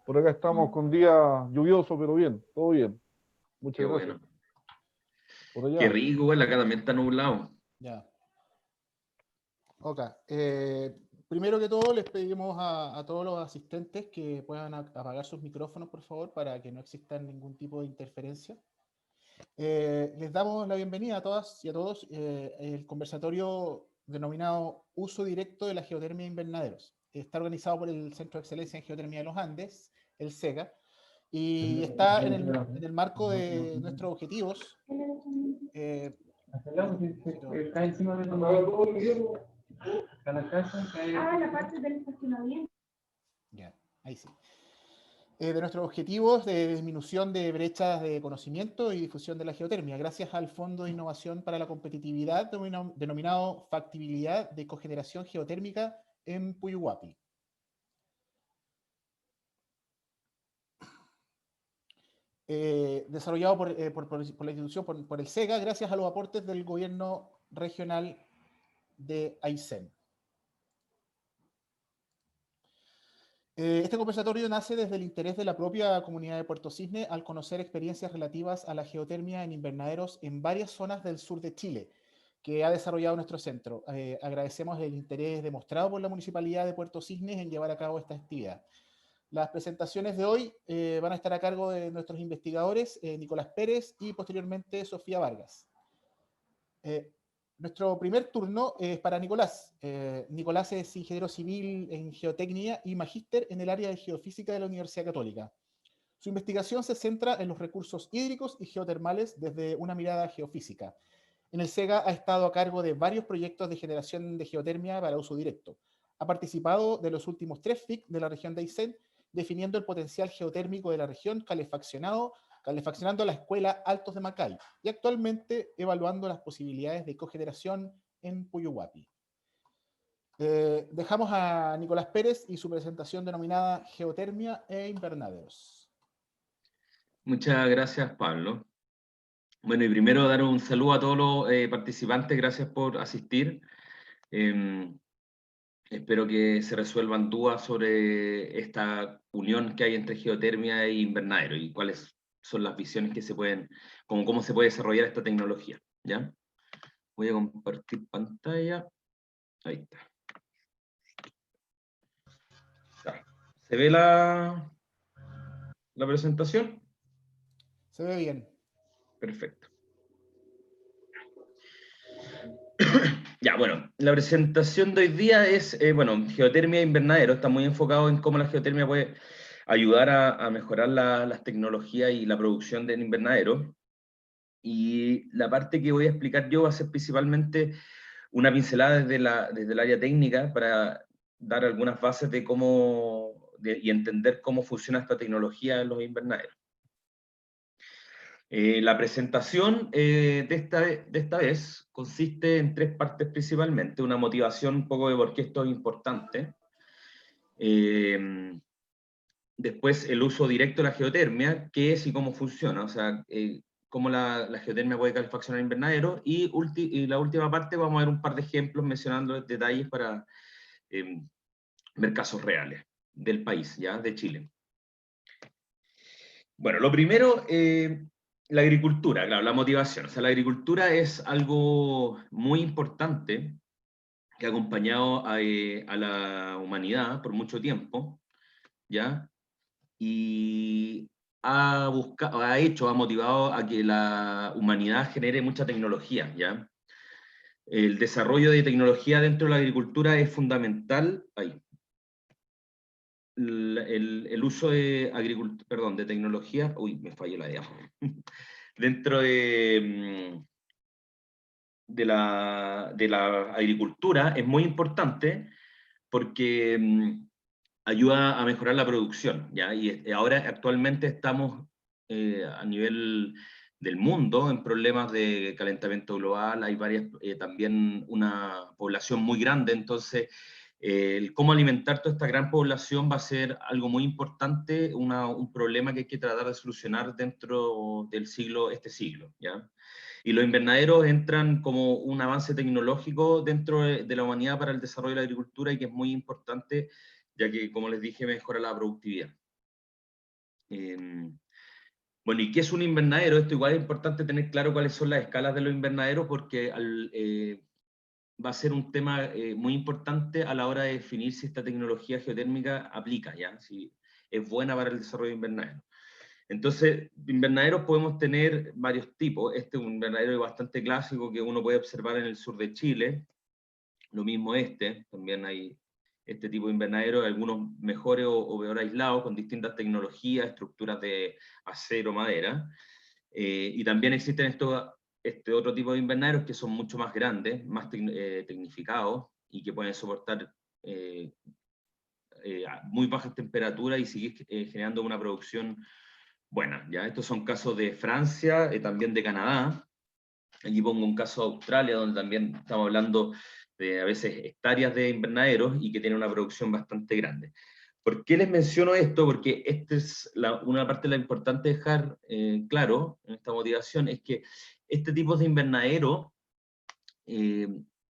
Por acá estamos con día lluvioso, pero bien, todo bien. Qué Muchas gracias. bueno. Por Qué allá. rico, igual acá también está nublado. Ya. Ok. Primero que todo, les pedimos a todos los asistentes que puedan apagar sus micrófonos, por favor, para que no exista ningún tipo de interferencia. Les damos la bienvenida a todas y a todos el conversatorio denominado Uso Directo de la Geotermia de Invernaderos. Está organizado por el Centro de Excelencia en Geotermia de los Andes, el SEGA, y está en el marco de nuestros objetivos. Cae encima de la parte del estacionamiento. Ya, ahí sí. De nuestros objetivos de disminución de brechas de conocimiento y difusión de la geotermia, gracias al Fondo de Innovación para la Competitividad denominado Factibilidad de Cogeneración Geotérmica en Puyuhuapi. Desarrollado por la institución, por el SEGA, gracias a los aportes del gobierno regional de Aysén. Este conversatorio nace desde el interés de la propia comunidad de Puerto Cisne al conocer experiencias relativas a la geotermia en invernaderos en varias zonas del sur de Chile que ha desarrollado nuestro centro. Agradecemos el interés demostrado por la Municipalidad de Puerto Cisne en llevar a cabo esta actividad. Las presentaciones de hoy van a estar a cargo de nuestros investigadores, Nicolás Pérez y posteriormente Sofía Vargas. Nuestro primer turno es para Nicolás. Nicolás es ingeniero civil en geotecnia y magíster en el área de geofísica de la Universidad Católica. Su investigación se centra en los recursos hídricos y geotermales desde una mirada geofísica. En el SEGA ha estado a cargo de varios proyectos de generación de geotermia para uso directo. Ha participado de los últimos 3 FIC de la región de Aysén, definiendo el potencial geotérmico de la región calefaccionando la escuela Altos de Macay y actualmente evaluando las posibilidades de cogeneración en Puyuhuapi. Dejamos a Nicolás Pérez y su presentación denominada Geotermia e Invernaderos. Muchas gracias, Pablo. Bueno, y primero dar un saludo a todos los participantes, gracias por asistir. Espero que se resuelvan dudas sobre esta unión que hay entre geotermia e invernadero y cuáles son las visiones que se pueden, cómo se puede desarrollar esta tecnología, ¿ya? Voy a compartir pantalla. Ahí está. Ya. ¿Se ve la presentación? Se ve bien. Perfecto. Ya, bueno, la presentación de hoy día es, bueno, geotermia e invernadero. Está muy enfocado en cómo la geotermia puede ayudar a mejorar las tecnologías y la producción del invernadero. Y la parte que voy a explicar yo va a ser principalmente una pincelada desde el área técnica para dar algunas bases de y entender cómo funciona esta tecnología en los invernaderos. La presentación de esta vez consiste en 3 partes principalmente, una motivación un poco de por qué esto es importante, después el uso directo de la geotermia, qué es y cómo funciona, o sea, cómo la geotermia puede calefaccionar invernadero, y la última parte vamos a ver un par de ejemplos mencionando detalles para ver casos reales del país, ya, de Chile. Bueno, lo primero, la agricultura, claro, la motivación. O sea, la agricultura es algo muy importante que ha acompañado a la humanidad por mucho tiempo, ¿ya? Y ha motivado a que la humanidad genere mucha tecnología, ¿ya? El desarrollo de tecnología dentro de la agricultura es fundamental. El uso de de tecnología, uy, me falló la diapo. Dentro de la agricultura es muy importante porque ayuda a mejorar la producción, ¿ya? Y ahora actualmente estamos a nivel del mundo en problemas de calentamiento global, hay también una población muy grande, entonces cómo alimentar toda esta gran población va a ser algo muy importante, un problema que hay que tratar de solucionar dentro del este siglo, ¿ya? Y los invernaderos entran como un avance tecnológico dentro de la humanidad para el desarrollo de la agricultura y que es muy importante, ya que, como les dije, mejora la productividad. Bueno, ¿y qué es un invernadero? Esto igual es importante tener claro cuáles son las escalas de los invernaderos, porque va a ser un tema muy importante a la hora de definir si esta tecnología geotérmica aplica, ¿ya? Si es buena para el desarrollo de invernaderos. Entonces, invernaderos podemos tener varios tipos. Este es un invernadero bastante clásico que uno puede observar en el sur de Chile. Lo mismo también hay este tipo de invernaderos, algunos mejores o peor aislados, con distintas tecnologías, estructuras de acero, madera. Y también existen este otro tipo de invernaderos que son mucho más grandes, más tecnificados, y que pueden soportar muy bajas temperaturas y seguir generando una producción buena. ¿Ya? Estos son casos de Francia, también de Canadá. Aquí pongo un caso de Australia, donde también estamos hablando de a veces hectáreas de invernaderos y que tienen una producción bastante grande. ¿Por qué les menciono esto? Porque esta es una parte de la importante dejar claro en esta motivación, es que este tipo de invernadero,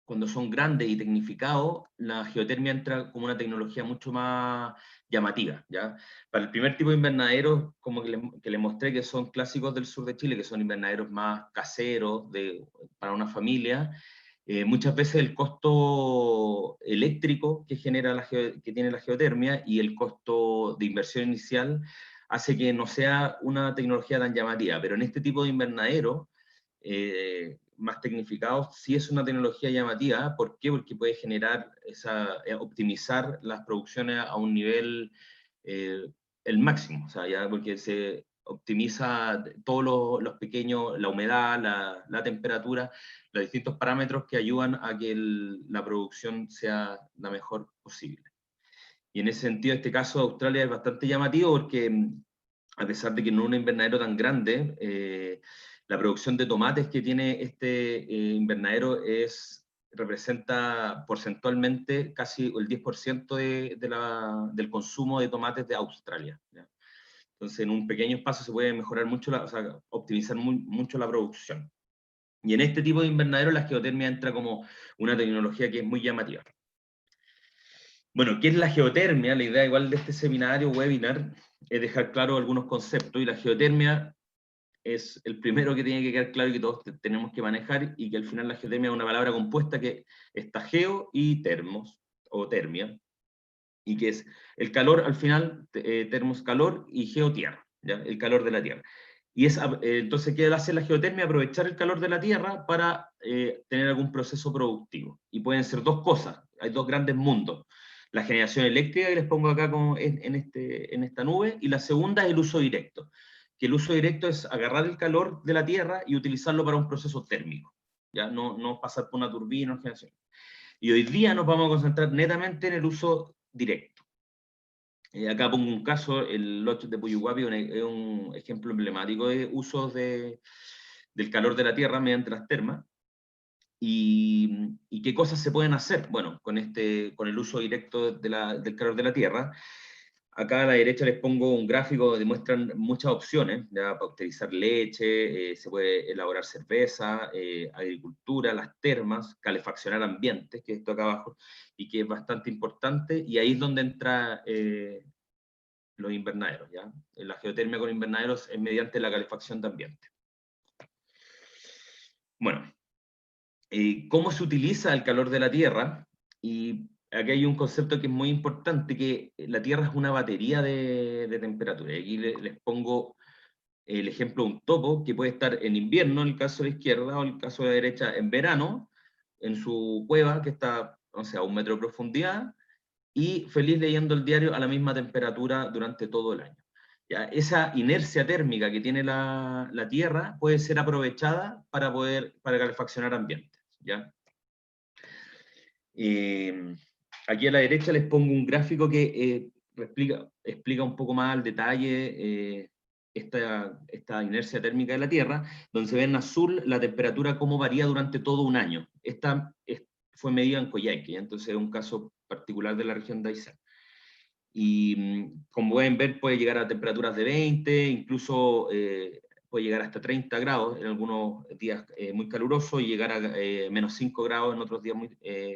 cuando son grandes y tecnificados, la geotermia entra como una tecnología mucho más llamativa, ¿ya? Para el primer tipo de invernaderos, como que les mostré, que son clásicos del sur de Chile, que son invernaderos más caseros para una familia, muchas veces el costo eléctrico que genera que tiene la geotermia y el costo de inversión inicial hace que no sea una tecnología tan llamativa, pero en este tipo de invernadero más tecnificados, sí es una tecnología llamativa. ¿Por qué? Porque puede generar optimizar las producciones a un nivel el máximo, o sea, ya porque se optimiza todos los pequeños, la humedad, la temperatura, los distintos parámetros que ayudan a que la producción sea la mejor posible. Y en ese sentido, este caso de Australia es bastante llamativo porque, a pesar de que no es un invernadero tan grande, la producción de tomates que tiene este invernadero representa porcentualmente casi el 10% del consumo de tomates de Australia, ¿ya? Entonces, en un pequeño espacio se puede mejorar mucho, o sea, optimizar mucho la producción. Y en este tipo de invernadero la geotermia entra como una tecnología que es muy llamativa. Bueno, ¿qué es la geotermia? La idea igual de este seminario, webinar, es dejar claro algunos conceptos, y la geotermia es el primero que tiene que quedar claro y que todos tenemos que manejar, y que al final la geotermia es una palabra compuesta que está geo y termos, o termia, y que es el calor al final, termos calor y geotierra, ¿ya? El calor de la tierra. Y entonces, ¿qué hace la geotermia? Aprovechar el calor de la tierra para tener algún proceso productivo. Y pueden ser dos cosas, hay dos grandes mundos. La generación eléctrica, que les pongo acá como en esta nube, y la segunda es el uso directo. Que el uso directo es agarrar el calor de la tierra y utilizarlo para un proceso térmico, ¿ya? No pasar por una turbina o generación. Y hoy día nos vamos a concentrar netamente en el uso directo. Acá pongo un caso, el Loch de Puyuhuapi es un ejemplo emblemático de usos del calor de la tierra mediante las termas. ¿Y qué cosas se pueden hacer? Bueno, con el uso directo del calor de la tierra. Acá a la derecha les pongo un gráfico donde muestran muchas opciones, ¿ya? Para utilizar leche, se puede elaborar cerveza, agricultura, las termas, calefaccionar ambientes, que es esto acá abajo, y que es bastante importante, y ahí es donde entra los invernaderos, ¿ya? La geotermia con invernaderos es mediante la calefacción de ambiente. Bueno, ¿cómo se utiliza el calor de la Tierra? Y aquí hay un concepto que es muy importante, que la Tierra es una batería de temperatura. Y aquí les pongo el ejemplo de un topo que puede estar en invierno, en el caso de la izquierda, o en el caso de la derecha, en verano, en su cueva, que está, o sea, a 1 metro de profundidad, y feliz leyendo el diario a la misma temperatura durante todo el año. ¿Ya? Esa inercia térmica que tiene la Tierra puede ser aprovechada para calefaccionar ambientes, ¿ya? Aquí a la derecha les pongo un gráfico que explica un poco más al detalle esta inercia térmica de la Tierra, donde se ve en azul la temperatura cómo varía durante todo un año. Esta fue medida en Coyhaique, entonces es un caso particular de la región de Aysén. Y como pueden ver, puede llegar a temperaturas de 20, incluso puede llegar hasta 30 grados en algunos días muy calurosos, y llegar a menos 5 grados en otros días muy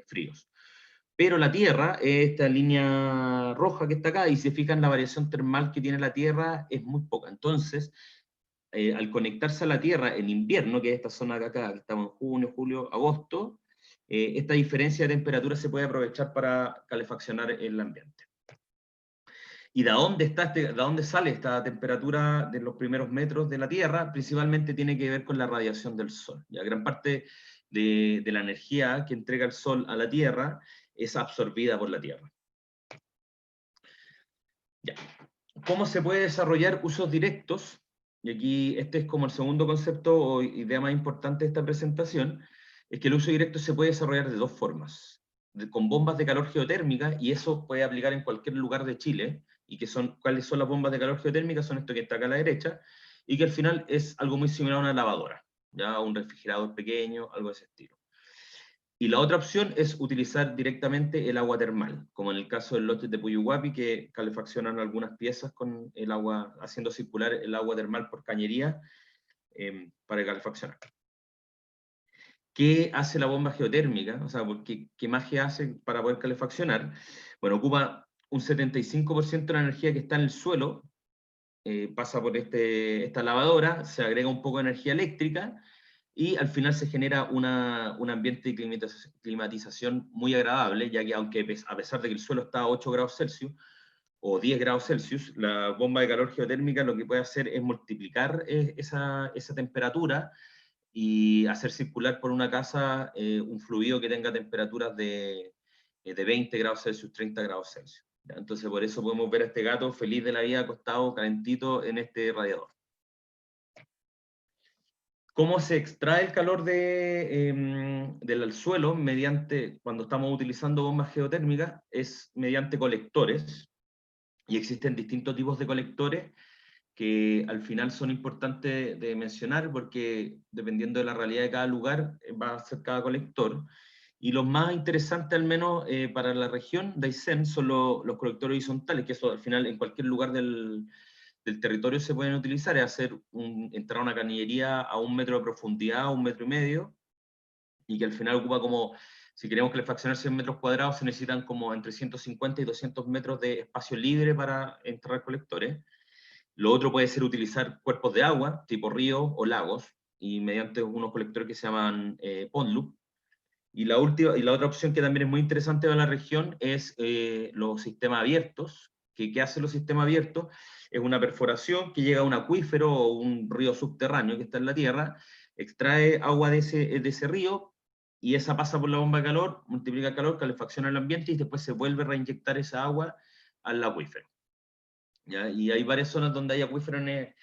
fríos. Pero la Tierra es esta línea roja que está acá, y si se fijan, la variación termal que tiene la Tierra es muy poca. Entonces, al conectarse a la Tierra en invierno, que es esta zona de acá, que estamos en junio, julio, agosto, esta diferencia de temperatura se puede aprovechar para calefaccionar el ambiente. ¿Y de dónde sale esta temperatura de los primeros metros de la Tierra? Principalmente tiene que ver con la radiación del Sol. Ya gran parte de la energía que entrega el Sol a la Tierra es absorbida por la Tierra. Ya. ¿Cómo se puede desarrollar usos directos? Y aquí este es como el segundo concepto o idea más importante de esta presentación, es que el uso directo se puede desarrollar de dos formas. Con bombas de calor geotérmica, y eso puede aplicar en cualquier lugar de Chile, y ¿cuáles son las bombas de calor geotérmica? Son esto que está acá a la derecha, y que al final es algo muy similar a una lavadora, ya un refrigerador pequeño, algo de ese estilo. Y la otra opción es utilizar directamente el agua termal, como en el caso del lote de Puyuhuapi, que calefaccionan algunas piezas con el agua, haciendo circular el agua termal por cañería para calefaccionar. ¿Qué hace la bomba geotérmica? O sea, ¿qué magia hace para poder calefaccionar? Bueno, ocupa un 75% de la energía que está en el suelo, pasa por esta lavadora, se agrega un poco de energía eléctrica, y al final se genera un ambiente de climatización muy agradable, ya que aunque a pesar de que el suelo está a 8 grados Celsius o 10 grados Celsius, la bomba de calor geotérmica lo que puede hacer es multiplicar esa temperatura y hacer circular por una casa un fluido que tenga temperaturas de 20 grados Celsius, 30 grados Celsius. ¿Ya? Entonces por eso podemos ver a este gato feliz de la vida acostado calentito en este radiador. ¿Cómo se extrae el calor del suelo cuando estamos utilizando bombas geotérmicas? Es mediante colectores, y existen distintos tipos de colectores que al final son importantes de mencionar porque dependiendo de la realidad de cada lugar va a ser cada colector. Y los más interesantes, al menos para la región de Aysén, son los colectores horizontales, que eso al final en cualquier lugar del territorio se pueden utilizar, es entrar a una cañería a 1 metro de profundidad, 1,5 metros, y que al final ocupa como, si queremos calefaccionar 100 metros cuadrados, se necesitan como entre 150 y 200 metros de espacio libre para entrar colectores. Lo otro puede ser utilizar cuerpos de agua, tipo ríos o lagos, y mediante unos colectores que se llaman pond loop. Y la otra opción que también es muy interesante para la región es los sistemas abiertos. ¿Qué hacen los sistemas abiertos? Es una perforación que llega a un acuífero o un río subterráneo que está en la tierra, extrae agua de ese río, y esa pasa por la bomba de calor, multiplica el calor, calefacciona el ambiente, y después se vuelve a reinyectar esa agua al acuífero. ¿Ya? Y hay varias zonas donde hay acuíferos en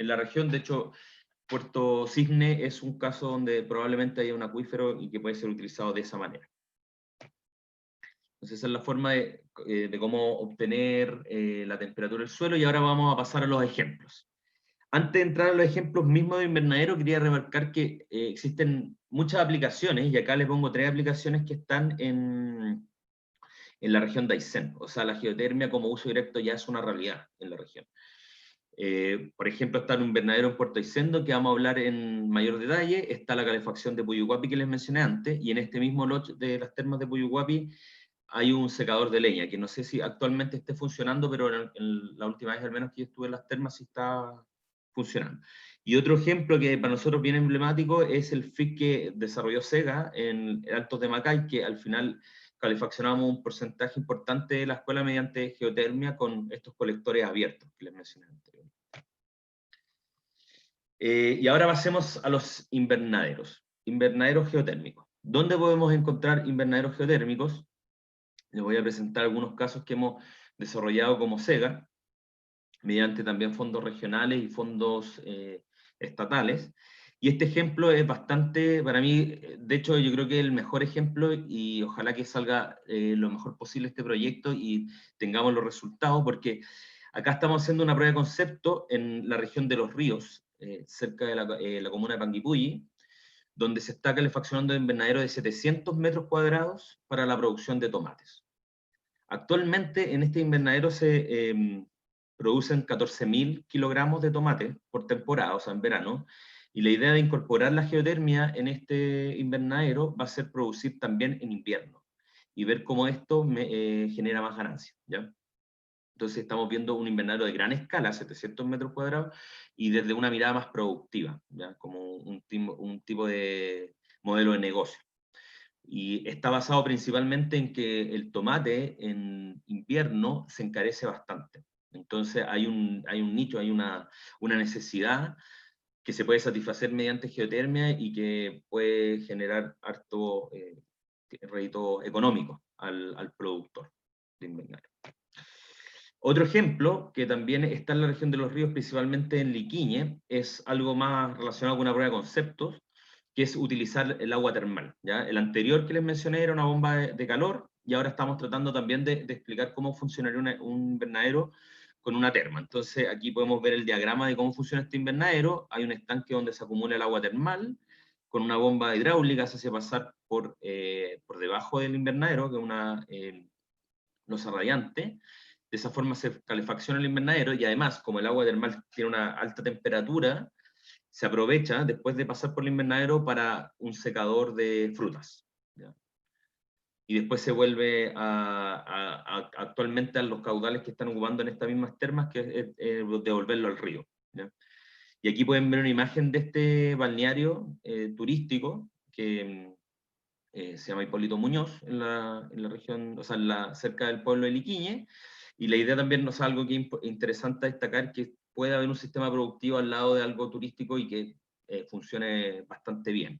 la región. De hecho, Puerto Cisne es un caso donde probablemente haya un acuífero y que puede ser utilizado de esa manera. Entonces esa es la forma de cómo obtener la temperatura del suelo, y ahora vamos a pasar a los ejemplos. Antes de entrar a los ejemplos mismos de invernadero, quería remarcar que existen muchas aplicaciones, y acá les pongo 3 aplicaciones que están en la región de Aysén. O sea, la geotermia como uso directo ya es una realidad en la región. Por ejemplo, está un invernadero en Puerto Aysén, que vamos a hablar en mayor detalle. Está la calefacción de Puyuhuapi que les mencioné antes, y en este mismo lote de las termas de Puyuhuapi hay un secador de leña, que no sé si actualmente esté funcionando, pero en la última vez al menos que yo estuve en las termas sí está funcionando. Y otro ejemplo que para nosotros bien emblemático es el FIC que desarrolló SEGA en Altos de Macay, que al final calefaccionamos un porcentaje importante de la escuela mediante geotermia con estos colectores abiertos que les mencioné anteriormente. Y ahora pasemos a los invernaderos. Invernaderos geotérmicos. ¿Dónde podemos encontrar invernaderos geotérmicos? Les voy a presentar algunos casos que hemos desarrollado como SEGA, mediante también fondos regionales y fondos estatales. Y este ejemplo es bastante, para mí, de hecho yo creo que es el mejor ejemplo, y ojalá que salga lo mejor posible este proyecto y tengamos los resultados, porque acá estamos haciendo una prueba de concepto en la región de Los Ríos, cerca de la comuna de Panguipulli, donde se está calefaccionando un invernadero de 700 metros cuadrados para la producción de tomates. Actualmente en este invernadero se producen 14.000 kilogramos de tomate por temporada, o sea, en verano, y la idea de incorporar la geotermia en este invernadero va a ser producir también en invierno. y ver cómo esto genera más ganancias, ¿ya? Entonces estamos viendo un invernadero de gran escala, 700 metros cuadrados, y desde una mirada más productiva, ¿ya? Como un tipo de modelo de negocio. Y está basado principalmente en que el tomate en invierno se encarece bastante. Entonces hay un nicho, hay una necesidad que se puede satisfacer mediante geotermia y que puede generar harto rédito económico al productor de invernadero. Otro ejemplo, que también está en la región de los ríos, principalmente en Liquiñe, es algo más relacionado con una prueba de conceptos, que es utilizar el agua termal, ¿ya? El anterior que les mencioné era una bomba de calor, y ahora estamos tratando también de explicar cómo funcionaría un invernadero con una terma. Entonces aquí podemos ver el diagrama de cómo funciona este invernadero. Hay un estanque donde se acumula el agua termal, con una bomba hidráulica se hace pasar por debajo del invernadero, que es una losa radiante. De esa forma se calefacciona el invernadero, y además, como el agua termal tiene una alta temperatura, se aprovecha después de pasar por el invernadero para un secador de frutas, ¿ya? Y después se vuelve actualmente a los caudales que están ocupando en estas mismas termas, que es devolverlo al río, ¿ya? Y aquí pueden ver una imagen de este balneario turístico que se llama Hipólito Muñoz, en la región, o sea, cerca del pueblo de Liquiñe, y la idea también nos es algo que es interesante destacar, que puede haber un sistema productivo al lado de algo turístico y que funcione bastante bien.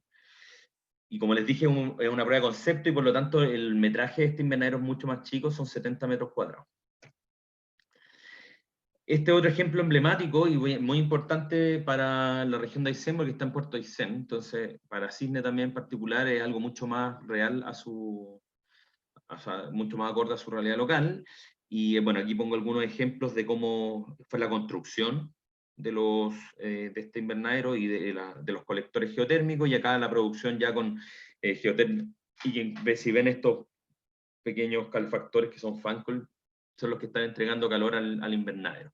Y como les dije, es una prueba de concepto, y por lo tanto el metraje de este invernadero es mucho más chico, son 70 metros cuadrados. Este otro ejemplo emblemático y muy importante para la región de Aysén, porque está en Puerto Aysén, entonces para Cisne también en particular es algo mucho más real mucho más acorde a su realidad local. Y bueno, aquí pongo algunos ejemplos de cómo fue la construcción de este invernadero y de los colectores geotérmicos, y acá la producción ya con geotérmica. Y si ven estos pequeños calefactores que son Fancol, son los que están entregando calor al invernadero.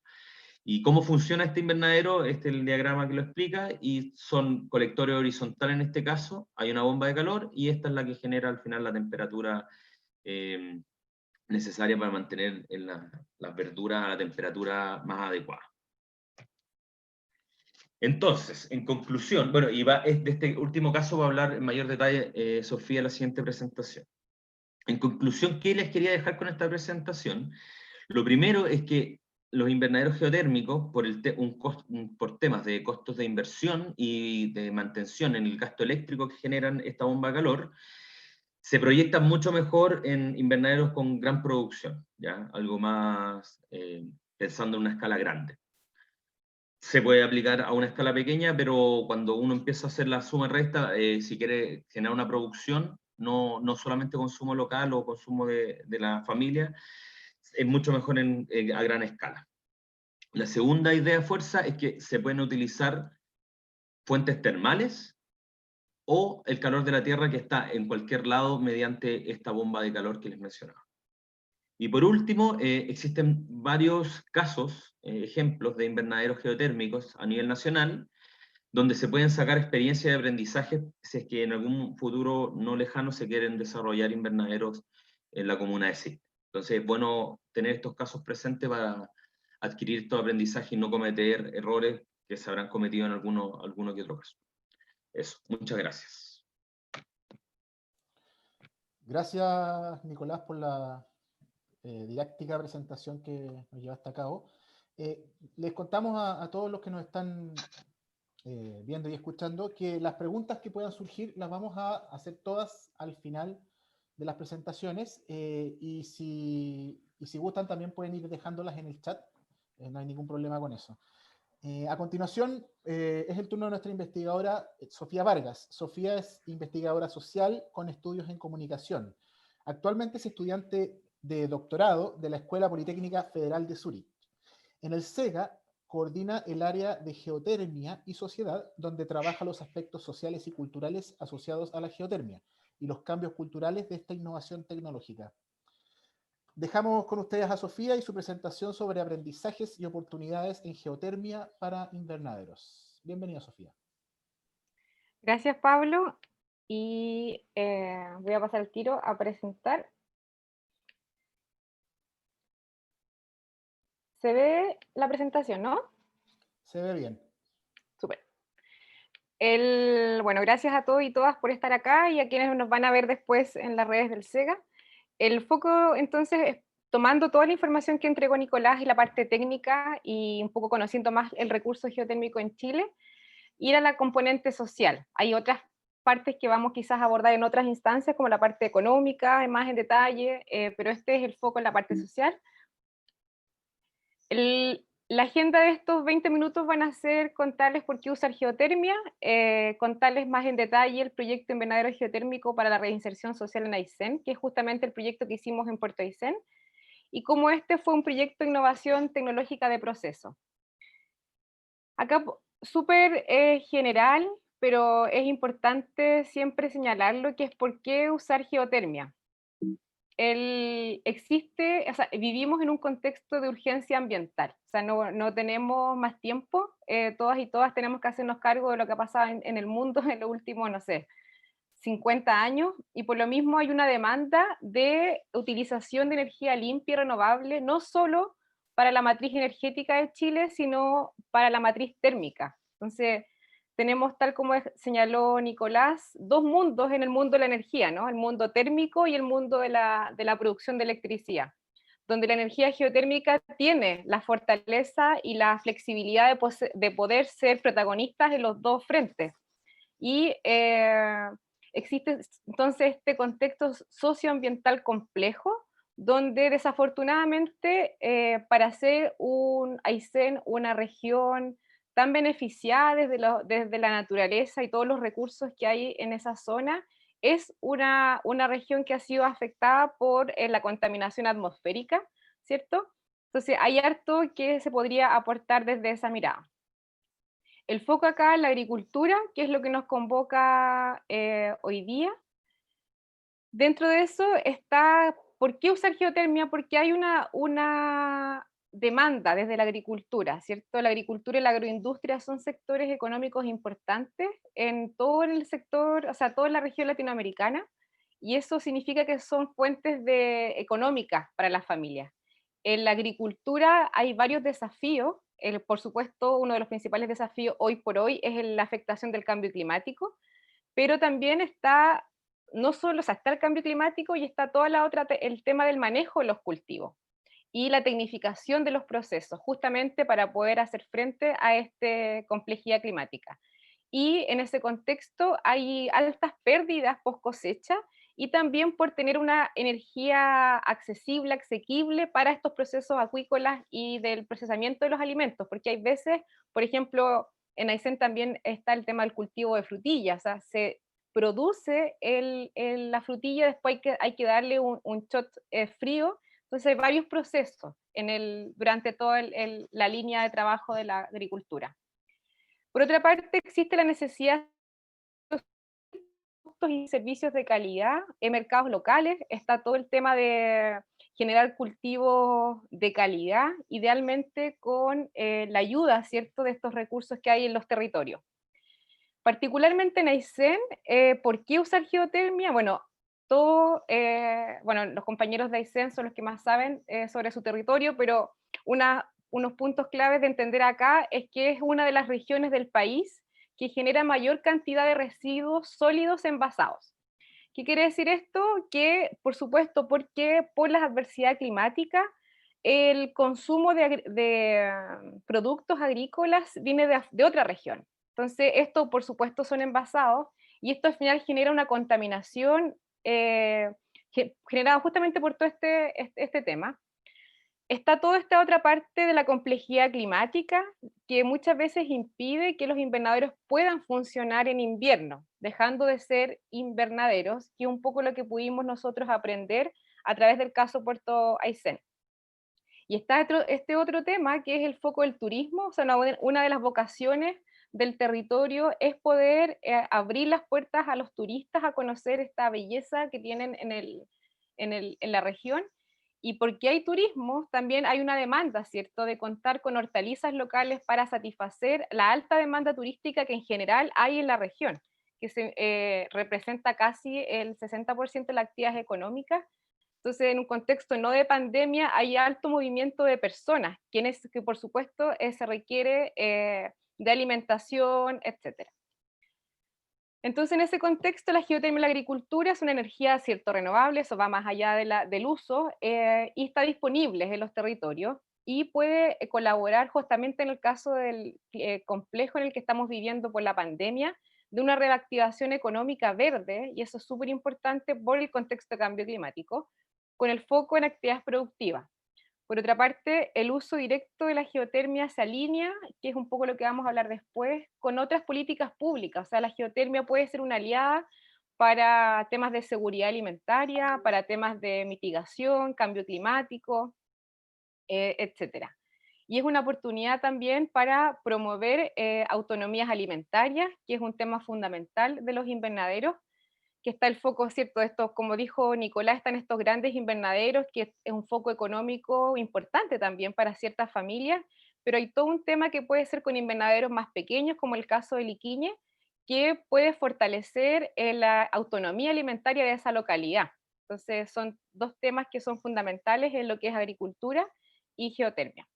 ¿Y cómo funciona este invernadero? Este es el diagrama que lo explica, y son colectores horizontales en este caso, hay una bomba de calor, y esta es la que genera al final la temperatura necesaria para mantener las verduras a la temperatura más adecuada. Entonces, en conclusión, bueno, de este último caso va a hablar en mayor detalle Sofía en la siguiente presentación. En conclusión, ¿qué les quería dejar con esta presentación? Lo primero es que los invernaderos geotérmicos, por temas de costos de inversión y de mantención en el gasto eléctrico que generan esta bomba de calor, se proyectan mucho mejor en invernaderos con gran producción, ¿ya? Algo más pensando en una escala grande. Se puede aplicar a una escala pequeña, pero cuando uno empieza a hacer la suma y resta, si quiere generar una producción, no solamente consumo local o consumo de la familia, es mucho mejor a gran escala. La segunda idea de fuerza es que se pueden utilizar fuentes termales o el calor de la tierra, que está en cualquier lado mediante esta bomba de calor que les mencionaba. Y por último, existen varios casos, ejemplos de invernaderos geotérmicos a nivel nacional, donde se pueden sacar experiencias de aprendizaje si es que en algún futuro no lejano se quieren desarrollar invernaderos en la comuna de Cisne. Entonces es bueno tener estos casos presentes para adquirir todo aprendizaje y no cometer errores que se habrán cometido en alguno que otro caso. Eso, muchas gracias. Gracias, Nicolás, por la didáctica presentación que nos llevaste a cabo. Les contamos a todos los que nos están viendo y escuchando que las preguntas que puedan surgir las vamos a hacer todas al final de las presentaciones, y si gustan también pueden ir dejándolas en el chat, no hay ningún problema con eso. A continuación, es el turno de nuestra investigadora, Sofía Vargas. Sofía es investigadora social con estudios en comunicación. Actualmente es estudiante de doctorado de la Escuela Politécnica Federal de Zúrich. En el SEGA coordina el área de geotermia y sociedad, donde trabaja los aspectos sociales y culturales asociados a la geotermia y los cambios culturales de esta innovación tecnológica. Dejamos con ustedes a Sofía y su presentación sobre aprendizajes y oportunidades en geotermia para invernaderos. Bienvenida, Sofía. Gracias, Pablo. Y voy a pasar el tiro a presentar Se ve la presentación, ¿no? Se ve bien. Súper. Bueno, gracias a todos y todas por estar acá y a quienes nos van a ver después en las redes del SEGA. El foco, entonces, es tomando toda la información que entregó Nicolás y la parte técnica y un poco conociendo más el recurso geotérmico en Chile, ir a la componente social. Hay otras partes que vamos quizás a abordar en otras instancias, como la parte económica, más en detalle, pero este es el foco en la parte social. La agenda de estos 20 minutos van a ser contarles por qué usar geotermia, contarles más en detalle el proyecto Invernadero Geotérmico para la Reinserción Social en Aysén, que es justamente el proyecto que hicimos en Puerto Aysén, y cómo este fue un proyecto de innovación tecnológica de proceso. Acá súper general, pero es importante siempre señalarlo, que es por qué usar geotermia. O sea, vivimos en un contexto de urgencia ambiental, o sea, no tenemos más tiempo, todas y todas tenemos que hacernos cargo de lo que ha pasado en el mundo en los últimos, no sé, 50 años, y por lo mismo hay una demanda de utilización de energía limpia y renovable, no solo para la matriz energética de Chile, sino para la matriz térmica. Entonces, tenemos, tal como señaló Nicolás, dos mundos en el mundo de la energía, ¿no? El mundo térmico y el mundo de la producción de electricidad, donde la energía geotérmica tiene la fortaleza y la flexibilidad de poder ser protagonistas en los dos frentes. Y existe entonces este contexto socioambiental complejo, donde desafortunadamente para hacer un Aysén, una región tan beneficiada desde la naturaleza y todos los recursos que hay en esa zona, es una región que ha sido afectada por la contaminación atmosférica, ¿cierto? Entonces hay harto que se podría aportar desde esa mirada. El foco acá es la agricultura, que es lo que nos convoca hoy día. Dentro de eso está, ¿por qué usar geotermia? Porque hay una demanda desde la agricultura, ¿cierto? La agricultura y la agroindustria son sectores económicos importantes en todo el sector, o sea, toda la región latinoamericana, y eso significa que son fuentes económicas para las familias. En la agricultura hay varios desafíos. Por supuesto, uno de los principales desafíos hoy por hoy es la afectación del cambio climático, pero también está, no solo, o sea, está el cambio climático y está toda el tema del manejo de los cultivos y la tecnificación de los procesos, justamente para poder hacer frente a esta complejidad climática. Y en ese contexto hay altas pérdidas post cosecha, y también por tener una energía accesible, asequible para estos procesos acuícolas y del procesamiento de los alimentos, porque hay veces, por ejemplo, en Aysén también está el tema del cultivo de frutillas, o sea, se produce la frutilla, después hay que darle un shot frío, entonces hay varios procesos durante toda la línea de trabajo de la agricultura. Por otra parte, existe la necesidad de productos y servicios de calidad en mercados locales. Está todo el tema de generar cultivos de calidad, idealmente con la ayuda, ¿cierto?, de estos recursos que hay en los territorios. Particularmente en Aysén, ¿por qué usar geotermia? Bueno, los compañeros de Aysén son los que más saben sobre su territorio, pero unos puntos claves de entender acá es que es una de las regiones del país que genera mayor cantidad de residuos sólidos envasados. ¿Qué quiere decir esto? Que, por supuesto, porque por la adversidad climática, el consumo de productos agrícolas viene de otra región. Entonces, esto, por supuesto, son envasados, y esto al final genera una contaminación generada justamente por todo este tema. Está toda esta otra parte de la complejidad climática que muchas veces impide que los invernaderos puedan funcionar en invierno, dejando de ser invernaderos, que es un poco lo que pudimos nosotros aprender a través del caso Puerto Aysén. Y está este otro tema, que es el foco del turismo. O sea, una de las vocaciones del territorio es poder abrir las puertas a los turistas a conocer esta belleza que tienen en la región. Y porque hay turismo, también hay una demanda, ¿cierto?, de contar con hortalizas locales para satisfacer la alta demanda turística que en general hay en la región, que representa casi el 60% de las actividades económicas. Entonces, en un contexto no de pandemia, hay alto movimiento de personas, que por supuesto se requiere de alimentación, etc. Entonces, en ese contexto, la geotermia y la agricultura es una energía, cierto, renovable, eso va más allá del uso, y está disponible en los territorios, y puede colaborar justamente en el caso del complejo en el que estamos viviendo por la pandemia, de una reactivación económica verde, y eso es súper importante por el contexto de cambio climático, con el foco en actividades productivas. Por otra parte, el uso directo de la geotermia se alinea, que es un poco lo que vamos a hablar después, con otras políticas públicas. O sea, la geotermia puede ser una aliada para temas de seguridad alimentaria, para temas de mitigación, cambio climático, etc. Y es una oportunidad también para promover autonomías alimentarias, que es un tema fundamental de los invernaderos, que está el foco, ¿cierto? Esto, como dijo Nicolás, están estos grandes invernaderos, que es un foco económico importante también para ciertas familias, pero hay todo un tema que puede ser con invernaderos más pequeños, como el caso de Liquiñe, que puede fortalecer la autonomía alimentaria de esa localidad. Entonces, son dos temas que son fundamentales en lo que es agricultura y geotermia.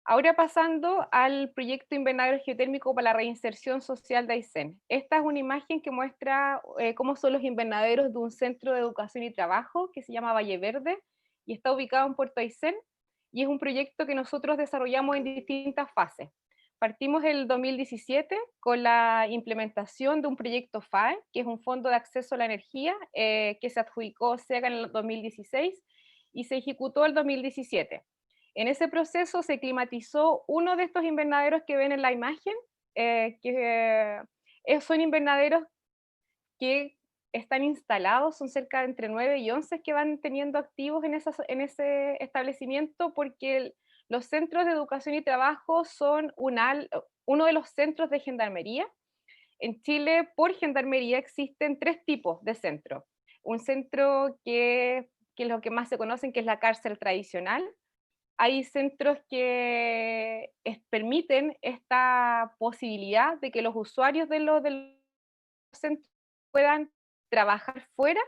Ahora pasando al proyecto Invernadero Geotérmico para la Reinserción Social de Aysén. Esta es una imagen que muestra cómo son los invernaderos de un centro de educación y trabajo que se llama Valle Verde y está ubicado en Puerto Aysén, y es un proyecto que nosotros desarrollamos en distintas fases. Partimos en el 2017 con la implementación de un proyecto FAE, que es un Fondo de Acceso a la Energía, que se adjudicó SEGA en el 2016 y se ejecutó el 2017. En ese proceso se climatizó uno de estos invernaderos que ven en la imagen, son invernaderos que están instalados, son cerca de entre 9 y 11 que van teniendo activos en ese establecimiento, porque los centros de educación y trabajo son uno de los centros de gendarmería. En Chile, por gendarmería, existen 3 tipos de centros. Un centro que es lo que más se conocen, que es la cárcel tradicional. Hay centros que permiten esta posibilidad de que los usuarios de los centros puedan trabajar fuera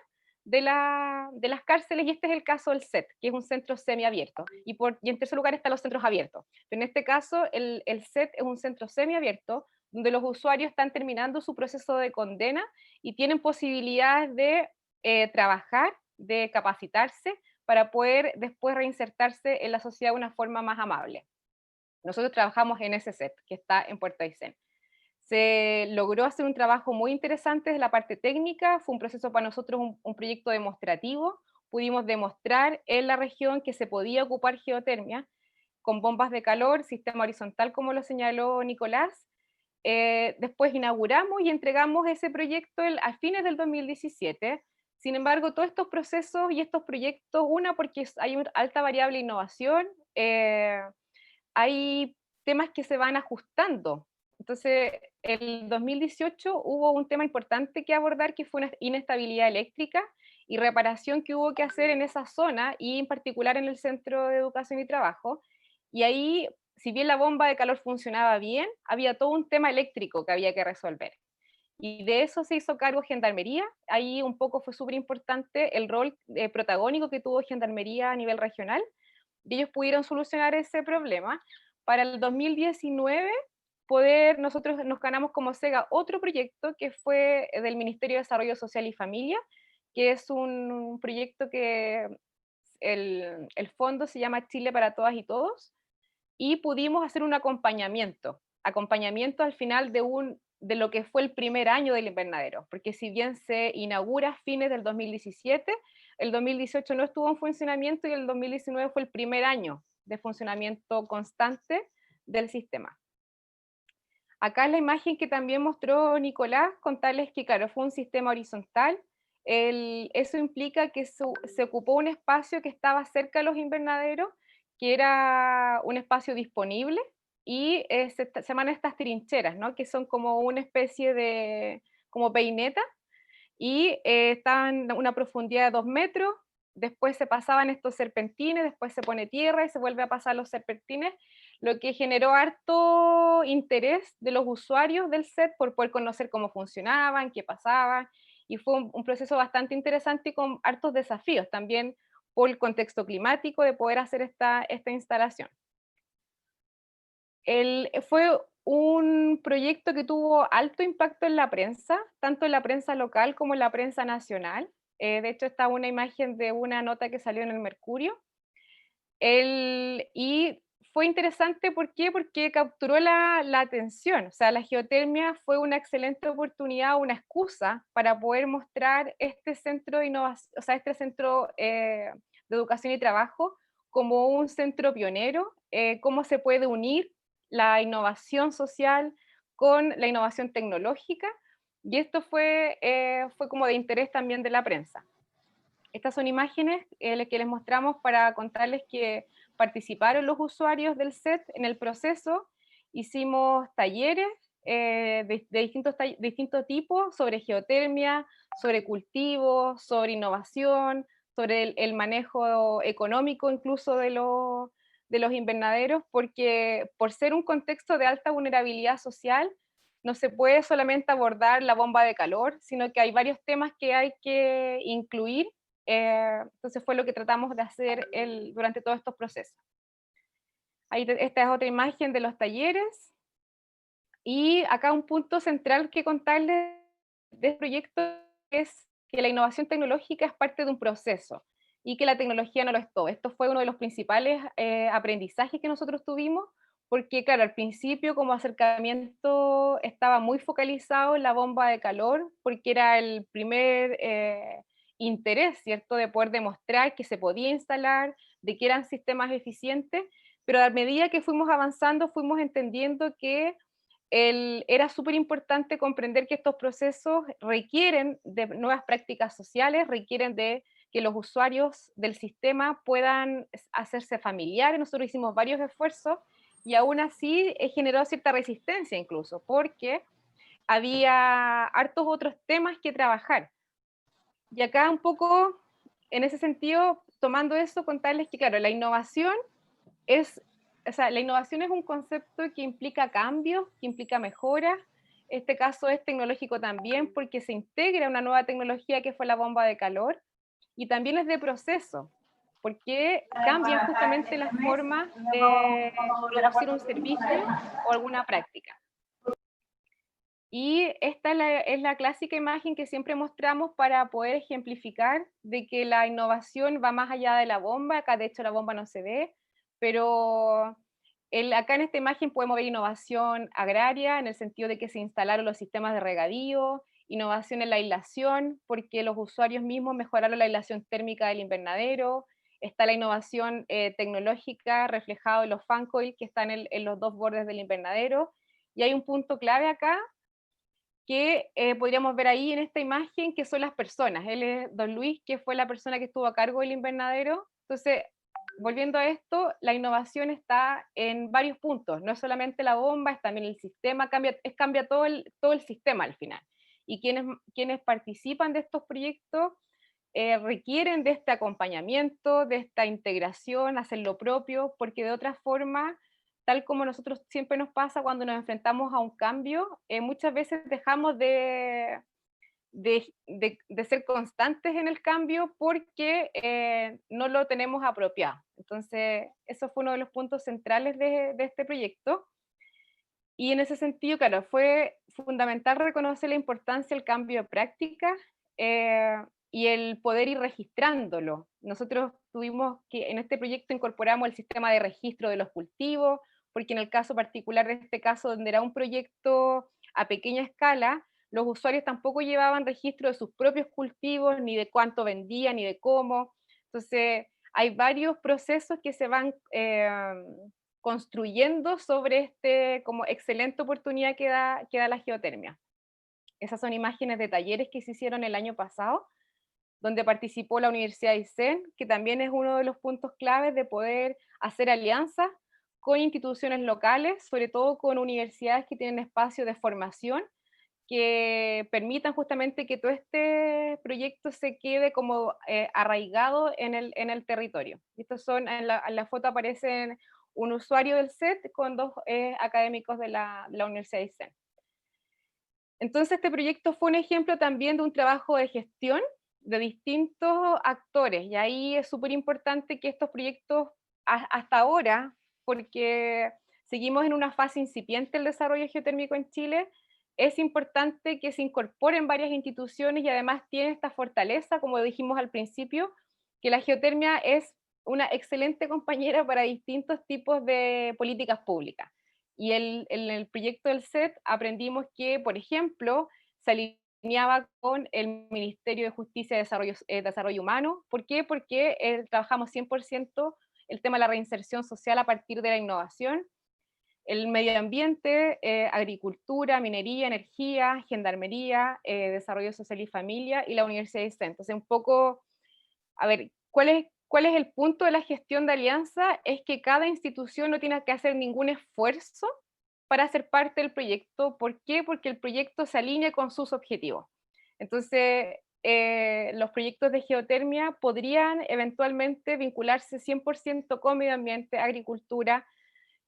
de las cárceles, y este es el caso del CET, que es un centro semiabierto, y en tercer lugar están los centros abiertos. Pero en este caso, el CET es un centro semiabierto, donde los usuarios están terminando su proceso de condena y tienen posibilidades de trabajar, de capacitarse, para poder después reinsertarse en la sociedad de una forma más amable. Nosotros trabajamos en ese CET, que está en Puerto Aysén. Se logró hacer un trabajo muy interesante desde la parte técnica, fue un proceso para nosotros, un proyecto demostrativo. Pudimos demostrar en la región que se podía ocupar geotermia con bombas de calor, sistema horizontal, como lo señaló Nicolás. Después inauguramos y entregamos ese proyecto a fines del 2017. Sin embargo, todos estos procesos y estos proyectos, porque hay una alta variable de innovación, hay temas que se van ajustando. Entonces, en el 2018 hubo un tema importante que abordar, que fue una inestabilidad eléctrica y reparación que hubo que hacer en esa zona, y en particular en el Centro de Educación y Trabajo. Y ahí, si bien la bomba de calor funcionaba bien, había todo un tema eléctrico que había que resolver. Y de eso se hizo cargo Gendarmería. Ahí un poco fue súper importante el rol protagónico que tuvo Gendarmería a nivel regional, y ellos pudieron solucionar ese problema. Para el 2019, nosotros nos ganamos como SEGA otro proyecto que fue del Ministerio de Desarrollo Social y Familia, que es un proyecto que el fondo se llama Chile para Todas y Todos, y pudimos hacer un acompañamiento al final de lo que fue el primer año del invernadero, porque si bien se inaugura a fines del 2017, el 2018 no estuvo en funcionamiento y el 2019 fue el primer año de funcionamiento constante del sistema. Acá es la imagen que también mostró Nicolás, contarles que claro, fue un sistema horizontal. Eso implica que se ocupó un espacio que estaba cerca de los invernaderos, que era un espacio disponible, y se llaman estas trincheras, ¿no? Que son como una especie de como peineta, y estaban a una profundidad de 2 metros, después se pasaban estos serpentines, después se pone tierra y se vuelve a pasar los serpentines, lo que generó harto interés de los usuarios del set por poder conocer cómo funcionaban, qué pasaba, y fue un proceso bastante interesante y con hartos desafíos también por el contexto climático de poder hacer esta instalación. Fue un proyecto que tuvo alto impacto en la prensa, tanto en la prensa local como en la prensa nacional. De hecho, está una imagen de una nota que salió en el Mercurio. Y fue interesante, ¿por qué? Porque capturó la atención. O sea, la geotermia fue una excelente oportunidad, una excusa para poder mostrar este centro de innovación, o sea, este centro de educación y trabajo como un centro pionero, cómo se puede unir la innovación social con la innovación tecnológica, y esto fue como de interés también de la prensa. Estas son imágenes que les mostramos para contarles que participaron los usuarios del set en el proceso. Hicimos talleres de distintos tipos sobre geotermia, sobre cultivos, sobre innovación, sobre el manejo económico incluso de los invernaderos, porque por ser un contexto de alta vulnerabilidad social, no se puede solamente abordar la bomba de calor, sino que hay varios temas que hay que incluir. Entonces fue lo que tratamos de hacer durante todos estos procesos. Esta es otra imagen de los talleres. Y acá un punto central que contarles de este proyecto es que la innovación tecnológica es parte de un proceso y que la tecnología no lo es todo. Esto fue uno de los principales aprendizajes que nosotros tuvimos, porque claro, al principio como acercamiento estaba muy focalizado en la bomba de calor, porque era el primer interés, ¿cierto?, de poder demostrar que se podía instalar, de que eran sistemas eficientes, pero a medida que fuimos avanzando, fuimos entendiendo que era súper importante comprender que estos procesos requieren de nuevas prácticas sociales, requieren de que los usuarios del sistema puedan hacerse familiares. Nosotros hicimos varios esfuerzos y aún así generó cierta resistencia incluso, porque había hartos otros temas que trabajar. Y acá un poco, en ese sentido, tomando eso, contarles que, claro, la innovación es un concepto que implica cambios, que implica mejoras. Este caso es tecnológico también porque se integra una nueva tecnología que fue la bomba de calor, y también es de proceso, porque cambian justamente las formas de producir un servicio o alguna práctica. Y esta es la clásica imagen que siempre mostramos para poder ejemplificar de que la innovación va más allá de la bomba. Acá de hecho la bomba no se ve, pero acá en esta imagen podemos ver innovación agraria, en el sentido de que se instalaron los sistemas de regadío, innovación en la aislación, porque los usuarios mismos mejoraron la aislación térmica del invernadero. Está la innovación tecnológica reflejado en los fan coil que están en los dos bordes del invernadero. Y hay un punto clave acá, que podríamos ver ahí en esta imagen, que son las personas. Él es don Luis, que fue la persona que estuvo a cargo del invernadero. Entonces, volviendo a esto, la innovación está en varios puntos, no es solamente la bomba, es también el sistema, cambia todo el sistema al final. Y quienes participan de estos proyectos requieren de este acompañamiento, de esta integración, hacer lo propio, porque de otra forma, tal como nosotros siempre nos pasa cuando nos enfrentamos a un cambio, muchas veces dejamos de ser constantes en el cambio porque no lo tenemos apropiado. Entonces, eso fue uno de los puntos centrales de este proyecto. Y en ese sentido, claro, fue fundamental reconocer la importancia del cambio de práctica y el poder ir registrándolo. Nosotros tuvimos que, en este proyecto incorporamos el sistema de registro de los cultivos, porque en el caso particular de este caso, donde era un proyecto a pequeña escala, los usuarios tampoco llevaban registro de sus propios cultivos, ni de cuánto vendían, ni de cómo. Entonces, hay varios procesos que se van construyendo sobre como excelente oportunidad que da la geotermia. Esas son imágenes de talleres que se hicieron el año pasado, donde participó la Universidad de Aysén, que también es uno de los puntos claves de poder hacer alianzas con instituciones locales, sobre todo con universidades que tienen espacios de formación, que permitan justamente que todo este proyecto se quede como arraigado en el territorio. Estos son, en la foto aparecen un usuario del set con dos académicos de la Universidad de Aysén. Entonces este proyecto fue un ejemplo también de un trabajo de gestión de distintos actores, y ahí es súper importante que estos proyectos hasta ahora, porque seguimos en una fase incipiente del desarrollo geotérmico en Chile, es importante que se incorporen varias instituciones y además tiene esta fortaleza, como dijimos al principio, que la geotermia es una excelente compañera para distintos tipos de políticas públicas. Y en el proyecto del SET aprendimos que, por ejemplo, se alineaba con el Ministerio de Justicia y Desarrollo Humano. ¿Por qué? Porque trabajamos 100% el tema de la reinserción social a partir de la innovación, el medio ambiente, agricultura, minería, energía, gendarmería, desarrollo social y familia, y la Universidad de Aysén. Entonces, un poco, a ver, ¿cuál es el punto de la gestión de alianza? Es que cada institución no tiene que hacer ningún esfuerzo para ser parte del proyecto. ¿Por qué? Porque el proyecto se alinea con sus objetivos. Entonces, los proyectos de geotermia podrían eventualmente vincularse 100% con medio ambiente, agricultura,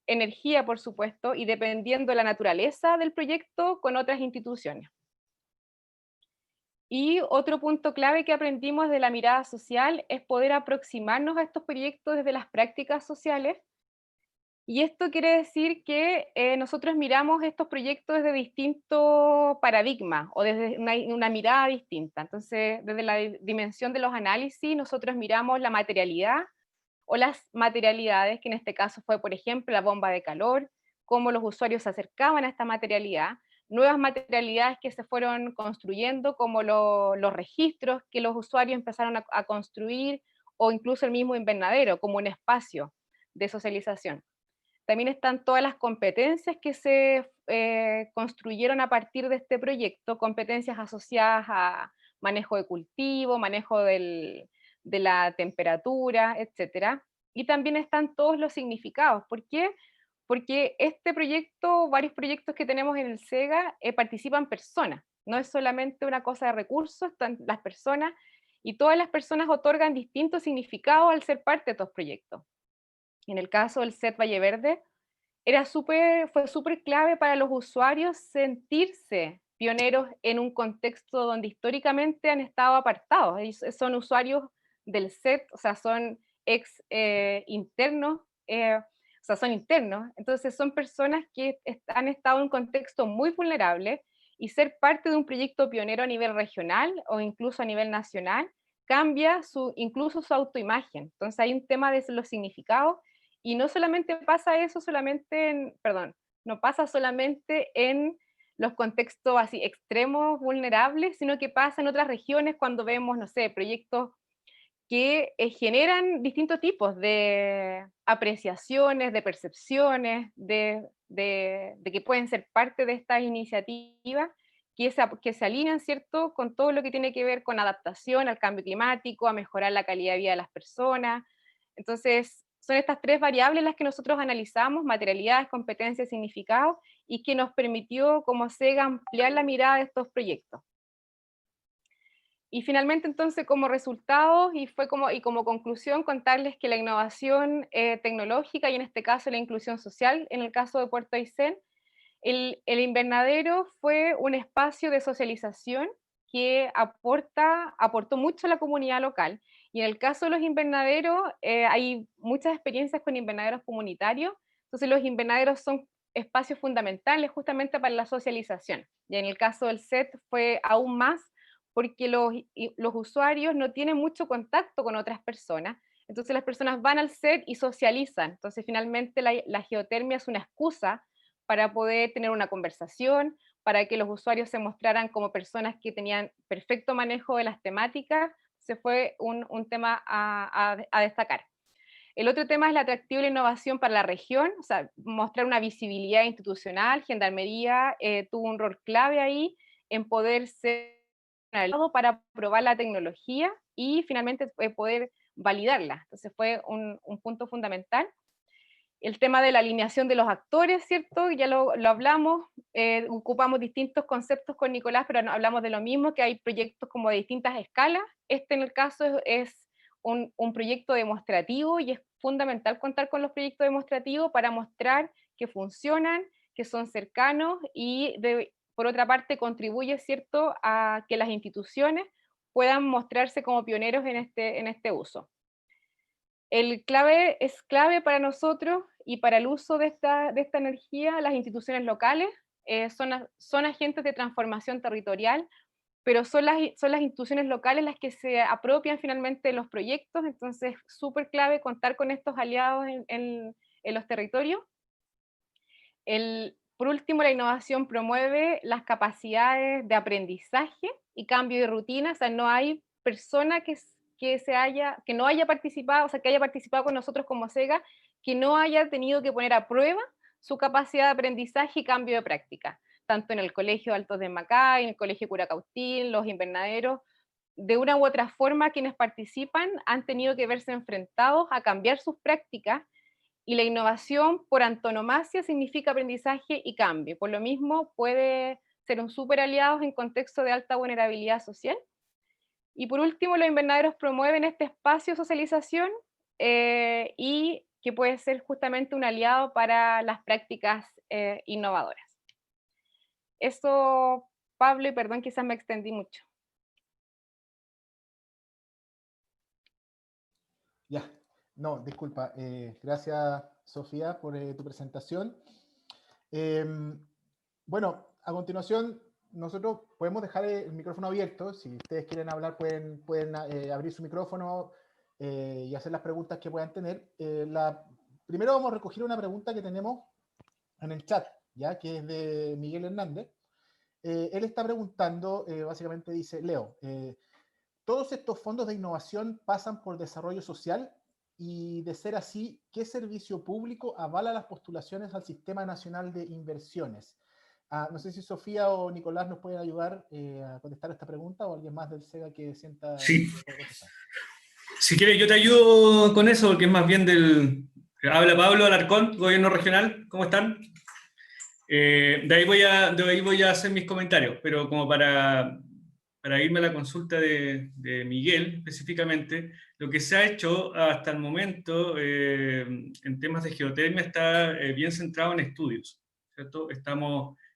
energía, por supuesto, y dependiendo de la naturaleza del proyecto, con otras instituciones. Y otro punto clave que aprendimos de la mirada social es poder aproximarnos a estos proyectos desde las prácticas sociales. Y esto quiere decir que nosotros miramos estos proyectos desde distintos paradigmas o desde una mirada distinta. Entonces, desde la dimensión de los análisis, nosotros miramos la materialidad o las materialidades, que en este caso fue, por ejemplo, la bomba de calor, cómo los usuarios se acercaban a esta materialidad, nuevas materialidades que se fueron construyendo, como los registros que los usuarios empezaron a construir, o incluso el mismo invernadero, como un espacio de socialización. También están todas las competencias que se construyeron a partir de este proyecto, competencias asociadas a manejo de cultivo, manejo de la temperatura, etc. Y también están todos los significados. ¿Por qué? Porque este proyecto, varios proyectos que tenemos en el SEGA, participan personas. No es solamente una cosa de recursos, están las personas, y todas las personas otorgan distintos significados al ser parte de estos proyectos. En el caso del SET Valle Verde, fue súper clave para los usuarios sentirse pioneros en un contexto donde históricamente han estado apartados. Ellos son usuarios del SET, o sea, son internos, o sea, son internos. Entonces son personas que han estado en un contexto muy vulnerable, y ser parte de un proyecto pionero a nivel regional o incluso a nivel nacional cambia incluso su autoimagen. Entonces hay un tema de los significados. Y no solamente pasa eso no pasa solamente en los contextos así extremos, vulnerables, sino que pasa en otras regiones cuando vemos, no sé, proyectos que generan distintos tipos de apreciaciones, de percepciones, de que pueden ser parte de estas iniciativas que se alinean, ¿cierto?, con todo lo que tiene que ver con adaptación al cambio climático, a mejorar la calidad de vida de las personas. Entonces, son estas tres variables las que nosotros analizamos: materialidades, competencias, significados, y que nos permitió como SEGA ampliar la mirada de estos proyectos. Y finalmente, entonces, como resultado y como conclusión, contarles que la innovación tecnológica, y en este caso la inclusión social, en el caso de Puerto Aysén, el invernadero fue un espacio de socialización que aportó mucho a la comunidad local. Y en el caso de los invernaderos, hay muchas experiencias con invernaderos comunitarios. Entonces los invernaderos son espacios fundamentales justamente para la socialización. Y en el caso del SET fue aún más, porque los usuarios no tienen mucho contacto con otras personas. Entonces las personas van al SET y socializan. Entonces finalmente la geotermia es una excusa para poder tener una conversación, para que los usuarios se mostraran como personas que tenían perfecto manejo de las temáticas. Se fue un tema a destacar. El otro tema es el atractivo y la innovación para la región, o sea, mostrar una visibilidad institucional. Gendarmería tuvo un rol clave ahí en poder ser aliado para probar la tecnología y finalmente poder validarla. Entonces fue un punto fundamental. El tema de la alineación de los actores, ¿cierto? Ya lo hablamos, ocupamos distintos conceptos con Nicolás, pero no hablamos de lo mismo, que hay proyectos como de distintas escalas. Este en el caso es un proyecto demostrativo, y es fundamental contar con los proyectos demostrativos para mostrar que funcionan, que son cercanos y por otra parte, contribuye, ¿cierto?, a que las instituciones puedan mostrarse como pioneros en este uso. Es clave para nosotros y para el uso de esta energía, las instituciones locales son agentes de transformación territorial, pero son las instituciones locales las que se apropian finalmente de los proyectos, entonces súper clave contar con estos aliados en los territorios. Por último, la innovación promueve las capacidades de aprendizaje y cambio de rutina, o sea, no hay persona que no haya participado, o sea, que haya participado con nosotros como SEGA, que no haya tenido que poner a prueba su capacidad de aprendizaje y cambio de práctica, tanto en el Colegio Altos de Macay, en el Colegio Curacautín, los invernaderos, de una u otra forma quienes participan han tenido que verse enfrentados a cambiar sus prácticas, y la innovación por antonomasia significa aprendizaje y cambio, por lo mismo puede ser un súper aliado en contexto de alta vulnerabilidad social. Y por último, los invernaderos promueven este espacio de socialización y que puede ser justamente un aliado para las prácticas innovadoras. Eso, Pablo, y perdón, quizás me extendí mucho. Ya, no, disculpa. Gracias, Sofía, por tu presentación. Bueno, a continuación, nosotros podemos dejar el micrófono abierto. Si ustedes quieren hablar, pueden abrir su micrófono y hacer las preguntas que puedan tener. Primero vamos a recoger una pregunta que tenemos en el chat, ¿ya? Que es de Miguel Hernández. Él está preguntando, básicamente dice, Leo, todos estos fondos de innovación pasan por desarrollo social y, de ser así, ¿qué servicio público avala las postulaciones al Sistema Nacional de Inversiones? No sé si Sofía o Nicolás nos pueden ayudar a contestar esta pregunta, o alguien más del SEGA que sienta... Sí. Si quieres, yo te ayudo con eso, porque es más bien del... Habla Pablo Alarcón, Gobierno Regional. ¿Cómo están? De ahí voy a hacer mis comentarios, pero como para irme a la consulta de Miguel específicamente, lo que se ha hecho hasta el momento en temas de geotermia está bien centrado en estudios, ¿cierto?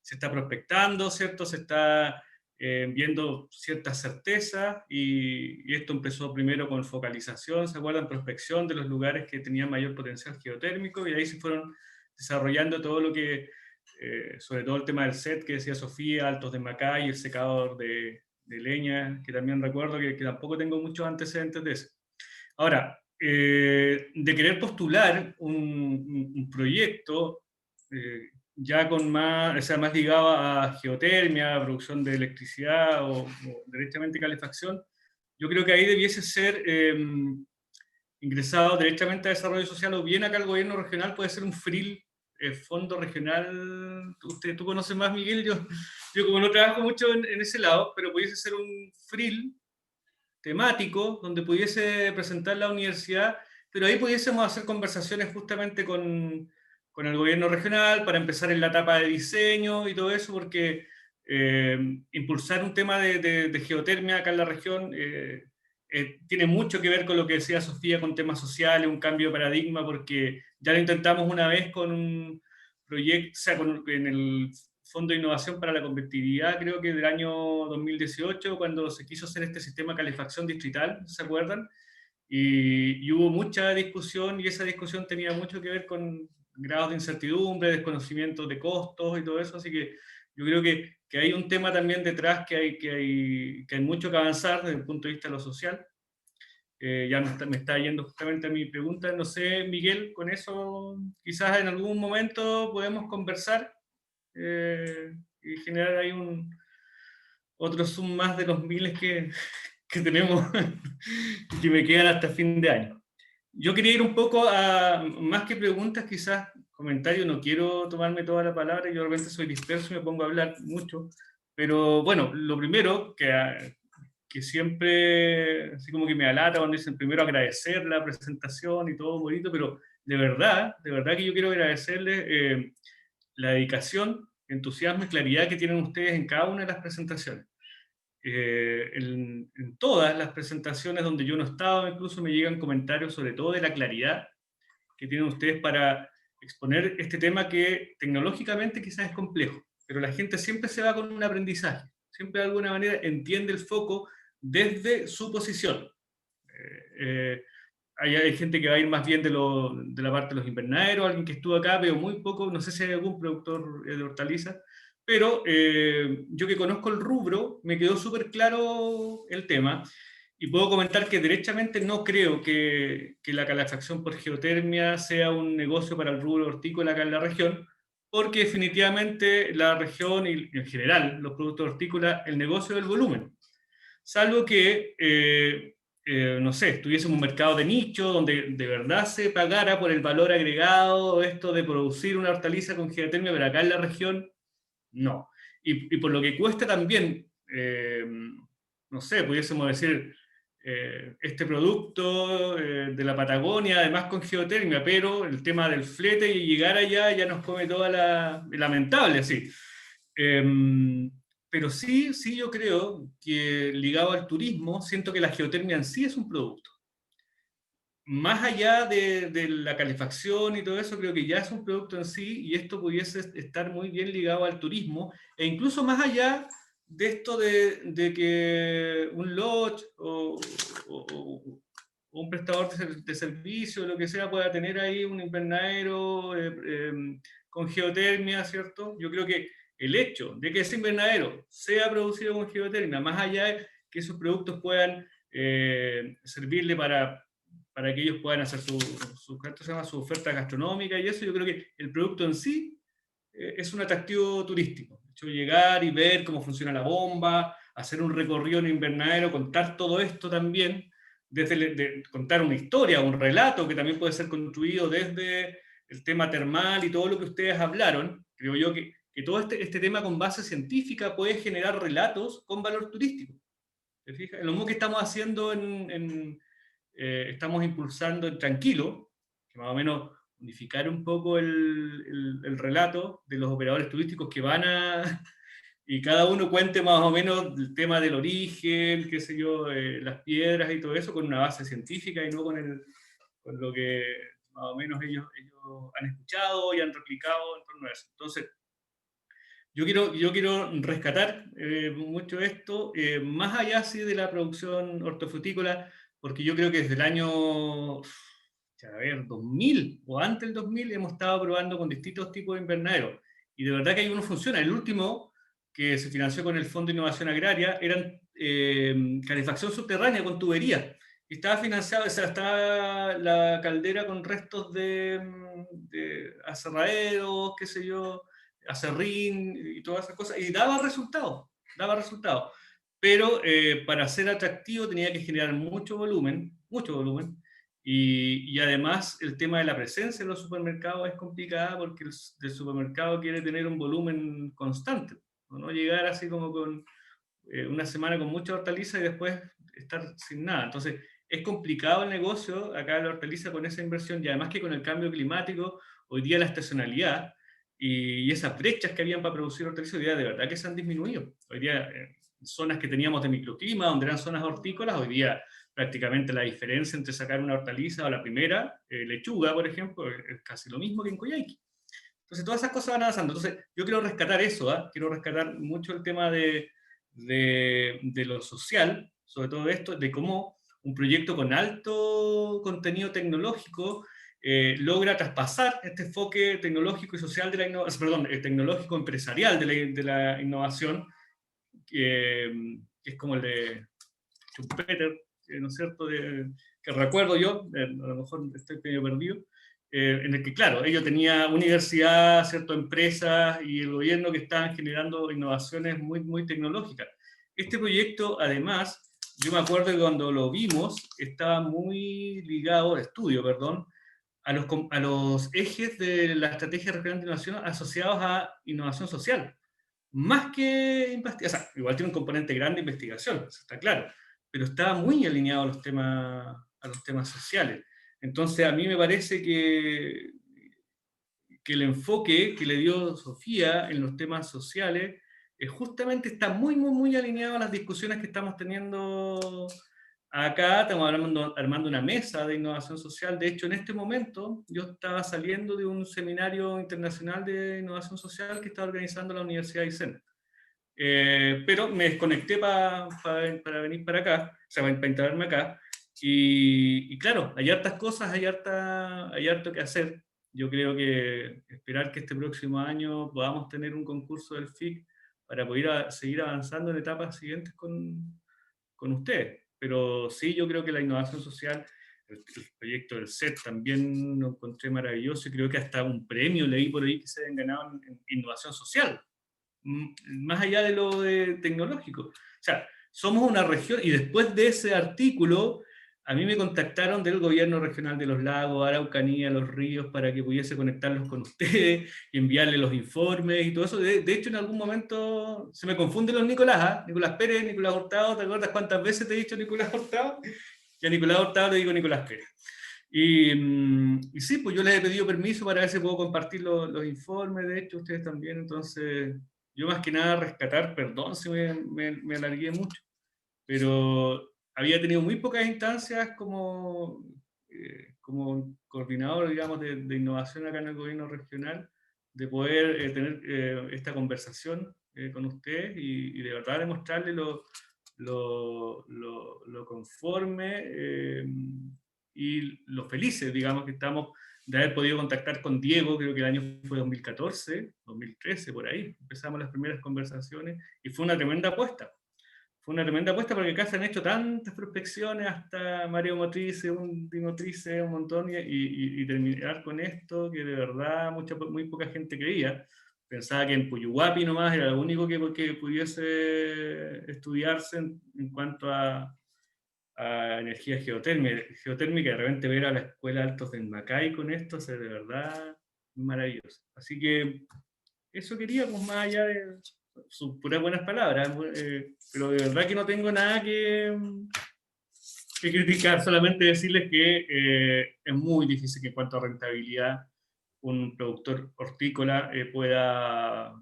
Se está prospectando, ¿cierto? Se está viendo ciertas certezas, y esto empezó primero con focalización, ¿se acuerdan? Prospección de los lugares que tenían mayor potencial geotérmico, y de ahí se fueron desarrollando todo lo que, sobre todo el tema del set que decía Sofía, Altos de Macay, el secador de leña, que también recuerdo que tampoco tengo muchos antecedentes de eso. Ahora, de querer postular un proyecto ya con más, o sea, más ligado a geotermia, a producción de electricidad o directamente calefacción, yo creo que ahí debiese ser ingresado directamente a desarrollo social, o bien acá el gobierno regional puede ser un FRIL, fondo regional. Tú conoces más, Miguel, yo como no trabajo mucho en ese lado, pero pudiese ser un FRIL temático donde pudiese presentar la universidad, pero ahí pudiésemos hacer conversaciones justamente con el gobierno regional para empezar en la etapa de diseño y todo eso, porque impulsar un tema de geotermia acá en la región tiene mucho que ver con lo que decía Sofía, con temas sociales, un cambio de paradigma, porque ya lo intentamos una vez con un proyecto, o sea, en el Fondo de Innovación para la Competitividad, creo que del año 2018, cuando se quiso hacer este sistema de calefacción distrital, ¿se acuerdan? Y hubo mucha discusión, y esa discusión tenía mucho que ver con grados de incertidumbre, desconocimiento de costos y todo eso, así que yo creo que hay un tema también detrás que hay mucho que avanzar desde el punto de vista de lo social. Ya me está yendo justamente a mi pregunta, no sé, Miguel, con eso quizás en algún momento podemos conversar y generar ahí otro Zoom más de los miles que tenemos que me quedan hasta fin de año. Yo quería ir un poco a, más que preguntas, quizás comentarios, no quiero tomarme toda la palabra, yo realmente soy disperso y me pongo a hablar mucho, pero bueno, lo primero que siempre, así como que me alata cuando dicen primero agradecer la presentación y todo bonito, pero de verdad que yo quiero agradecerles la dedicación, entusiasmo y claridad que tienen ustedes en cada una de las presentaciones. En todas las presentaciones donde yo no he estado, incluso me llegan comentarios sobre todo de la claridad que tienen ustedes para exponer este tema que tecnológicamente quizás es complejo, pero la gente siempre se va con un aprendizaje, siempre de alguna manera entiende el foco desde su posición. Hay gente que va a ir más bien de la parte de los invernaderos, alguien que estuvo acá, veo muy poco, no sé si hay algún productor de hortalizas, pero yo que conozco el rubro, me quedó súper claro el tema, y puedo comentar que derechamente no creo que la calefacción por geotermia sea un negocio para el rubro hortícola acá en la región, porque definitivamente la región y en general los productos hortícolas, el negocio del volumen. Salvo que, no sé, tuviésemos un mercado de nicho donde de verdad se pagara por el valor agregado, esto de producir una hortaliza con geotermia, pero acá en la región, no. Y por lo que cuesta también, no sé, pudiésemos decir, este producto de la Patagonia, además con geotermia, pero el tema del flete y llegar allá ya nos come toda lamentable, sí. Pero sí, yo creo que ligado al turismo, siento que la geotermia en sí es un producto. Más allá de la calefacción y todo eso, creo que ya es un producto en sí, y esto pudiese estar muy bien ligado al turismo, e incluso más allá de esto de que un lodge o un prestador de servicio, lo que sea, pueda tener ahí un invernadero con geotermia, ¿cierto? Yo creo que el hecho de que ese invernadero sea producido con geotermia, más allá de que esos productos puedan servirle para que ellos puedan hacer su oferta gastronómica y eso, yo creo que el producto en sí es un atractivo turístico. De hecho, llegar y ver cómo funciona la bomba, hacer un recorrido en invernadero, contar todo esto también, contar una historia, un relato que también puede ser construido desde el tema termal y todo lo que ustedes hablaron. Creo yo que todo este tema con base científica puede generar relatos con valor turístico. ¿Te fijas? Lo mismo que estamos haciendo estamos impulsando en Tranquilo, que más o menos unificar un poco el relato de los operadores turísticos que van y cada uno cuente más o menos el tema del origen, qué sé yo, las piedras y todo eso, con una base científica y no con lo que más o menos ellos han escuchado y han replicado en torno a eso. Entonces, yo quiero rescatar mucho esto, más allá sí, de la producción hortofrutícola, porque yo creo que desde el año 2000 o antes del 2000 hemos estado probando con distintos tipos de invernaderos. Y de verdad que hay uno funciona. El último, que se financió con el Fondo de Innovación Agraria, eran calefacción subterránea con tubería. Y estaba financiado, o sea, estaba la caldera con restos de aserraderos, qué sé yo, aserrín y todas esas cosas, y daba resultados. Pero para ser atractivo tenía que generar mucho volumen, y además el tema de la presencia en los supermercados es complicada porque el supermercado quiere tener un volumen constante, no llegar así como con una semana con mucha hortaliza y después estar sin nada. Entonces es complicado el negocio acá en la hortaliza con esa inversión, y además que con el cambio climático, hoy día la estacionalidad y esas brechas que habían para producir hortalizas hoy día de verdad que se han disminuido. Hoy día zonas que teníamos de microclima, donde eran zonas hortícolas, hoy día prácticamente la diferencia entre sacar una hortaliza o la primera, lechuga, por ejemplo, es casi lo mismo que en Coyhaique. Entonces todas esas cosas van avanzando. Entonces yo quiero rescatar eso, quiero rescatar mucho el tema de lo social, sobre todo esto, de cómo un proyecto con alto contenido tecnológico logra traspasar este enfoque tecnológico y social de la innovación, perdón, tecnológico empresarial de la innovación, que es como el de Schumpeter, ¿no es cierto?, que recuerdo yo, a lo mejor estoy medio perdido, en el que, claro, ellos tenían universidad, ciertas empresas y el gobierno que estaban generando innovaciones muy, muy tecnológicas. Este proyecto, además, yo me acuerdo que cuando lo vimos, estaba muy ligado, a los ejes de la estrategia regional de innovación asociados a innovación social. Más que investigación, o sea, igual tiene un componente grande de investigación, eso está claro, pero estaba muy alineado a los temas sociales. Entonces, a mí me parece que el enfoque que le dio Sofía en los temas sociales justamente está muy, muy, muy alineado a las discusiones que estamos teniendo Acá estamos armando una mesa de innovación social. De hecho, en este momento yo estaba saliendo de un seminario internacional de innovación social que estaba organizando la Universidad de Aysén. Pero me desconecté para venir para acá, o sea, para instalarme acá. Y claro, hay hartas cosas, hay harto que hacer. Yo creo que esperar que este próximo año podamos tener un concurso del FIC para poder seguir avanzando en etapas siguientes con ustedes. Pero sí, yo creo que la innovación social, el proyecto del CET también lo encontré maravilloso y creo que hasta un premio leí por ahí que se habían ganado en innovación social, más allá de lo tecnológico. O sea, somos una región, y después de ese artículo, a mí me contactaron del gobierno regional de los lagos, Araucanía, Los Ríos, para que pudiese conectarlos con ustedes y enviarles los informes y todo eso. De hecho, en algún momento se me confunden los Nicolás, ¿ah? Nicolás Pérez, Nicolás Hurtado, ¿te acuerdas cuántas veces te he dicho Nicolás Hurtado? Y a Nicolás Hurtado le digo Nicolás Pérez. Y sí, pues yo les he pedido permiso para ver si puedo compartir los informes, de hecho, ustedes también. Entonces, yo más que nada rescatar, perdón si me alargué mucho, pero había tenido muy pocas instancias como coordinador, digamos, de innovación acá en el gobierno regional, de poder tener esta conversación con ustedes y de verdad demostrarles lo conforme y lo felices, digamos, que estamos de haber podido contactar con Diego. Creo que el año fue 2014, 2013, por ahí. Empezamos las primeras conversaciones y fue una tremenda apuesta. Fue una tremenda apuesta porque acá se han hecho tantas prospecciones, hasta Mario Motrice, Dimotrice, un montón, y terminar con esto que de verdad muy poca gente creía. Pensaba que en Puyuhuapi nomás era lo único que pudiese estudiarse en cuanto a energía geotérmica, de repente ver a la Escuela Altos del Macay con esto, es de verdad maravilloso. Así que eso quería, pues más allá de sus puras buenas palabras, pero de verdad que no tengo nada que criticar, solamente decirles que es muy difícil que en cuanto a rentabilidad un productor hortícola pueda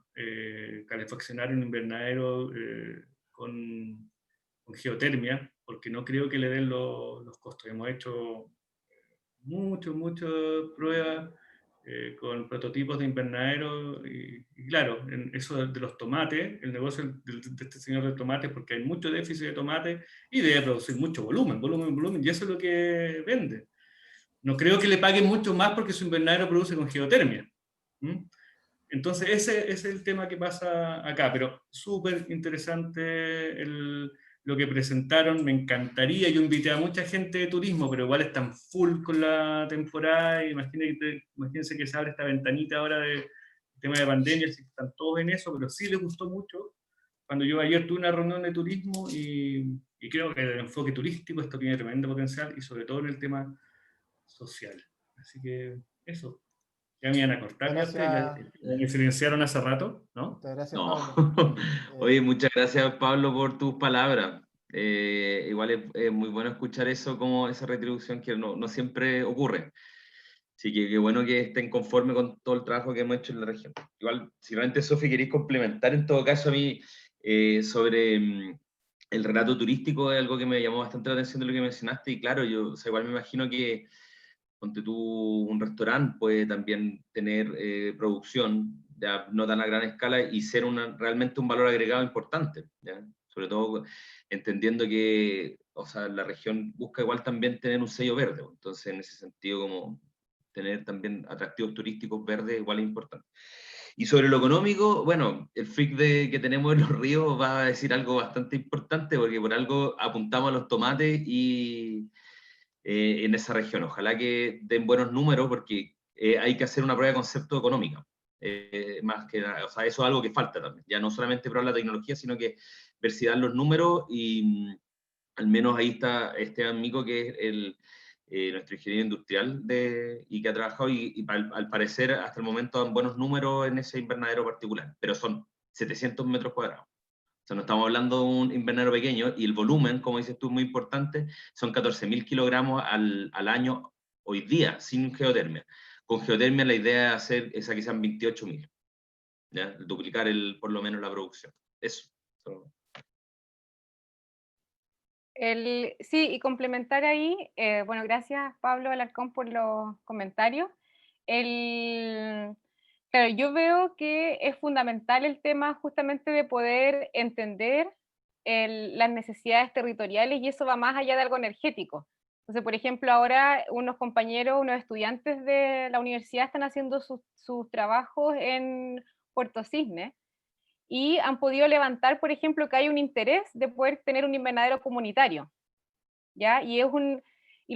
calefaccionar un invernadero con geotermia, porque no creo que le den los costos. Hemos hecho muchas pruebas con prototipos de invernadero y claro, en eso de los tomates, el negocio de este señor de tomates, porque hay mucho déficit de tomate y debe producir mucho volumen, y eso es lo que vende. No creo que le paguen mucho más porque su invernadero produce con geotermia. Entonces ese es el tema que pasa acá, pero súper interesante lo que presentaron, me encantaría. Yo invité a mucha gente de turismo, pero igual están full con la temporada, y imagínense que se abre esta ventanita ahora de tema de pandemia, así que están todos en eso, pero sí les gustó mucho. Cuando yo ayer tuve una reunión de turismo y creo que el enfoque turístico esto tiene tremendo potencial, y sobre todo en el tema social. Así que eso. Ya me iban a cortar, ya me silenciaron hace rato, ¿no? Muchas gracias, No. Pablo. Oye, muchas gracias, Pablo, por tus palabras. Igual es muy bueno escuchar eso, como esa retribución que no siempre ocurre. Así que qué bueno que estén conformes con todo el trabajo que hemos hecho en la región. Igual, si realmente, Sofi, queréis complementar en todo caso a mí sobre el relato turístico, es algo que me llamó bastante la atención de lo que mencionaste, y claro, yo igual me imagino que ponte tú, un restaurante puede también tener producción, ya no tan a gran escala, y ser realmente un valor agregado importante, ¿ya? Sobre todo entendiendo que, o sea, la región busca igual también tener un sello verde, entonces en ese sentido como tener también atractivos turísticos verdes igual es importante. Y sobre lo económico, bueno, el freak que tenemos en Los Ríos va a decir algo bastante importante, porque por algo apuntamos a los tomates y en esa región. Ojalá que den buenos números, porque hay que hacer una prueba de concepto económica. Más que nada, o sea, eso es algo que falta también. Ya no solamente probar la tecnología, sino que ver si dan los números, y al menos ahí está Esteban Mico, que es nuestro ingeniero industrial y que ha trabajado, y al parecer hasta el momento dan buenos números en ese invernadero particular, pero son 700 metros cuadrados. O sea, no estamos hablando de un invernadero pequeño, y el volumen, como dices tú, es muy importante, son 14.000 kilogramos al año hoy día, sin geotermia. Con geotermia la idea es que sean 28.000, ¿ya? Duplicar por lo menos la producción. Eso. Sí, y complementar ahí, bueno, gracias Pablo Alarcón por los comentarios. Claro, yo veo que es fundamental el tema justamente de poder entender las necesidades territoriales, y eso va más allá de algo energético. Entonces, por ejemplo, ahora unos compañeros, unos estudiantes de la universidad están haciendo sus trabajos en Puerto Cisne, y han podido levantar, por ejemplo, que hay un interés de poder tener un invernadero comunitario, ¿ya? Y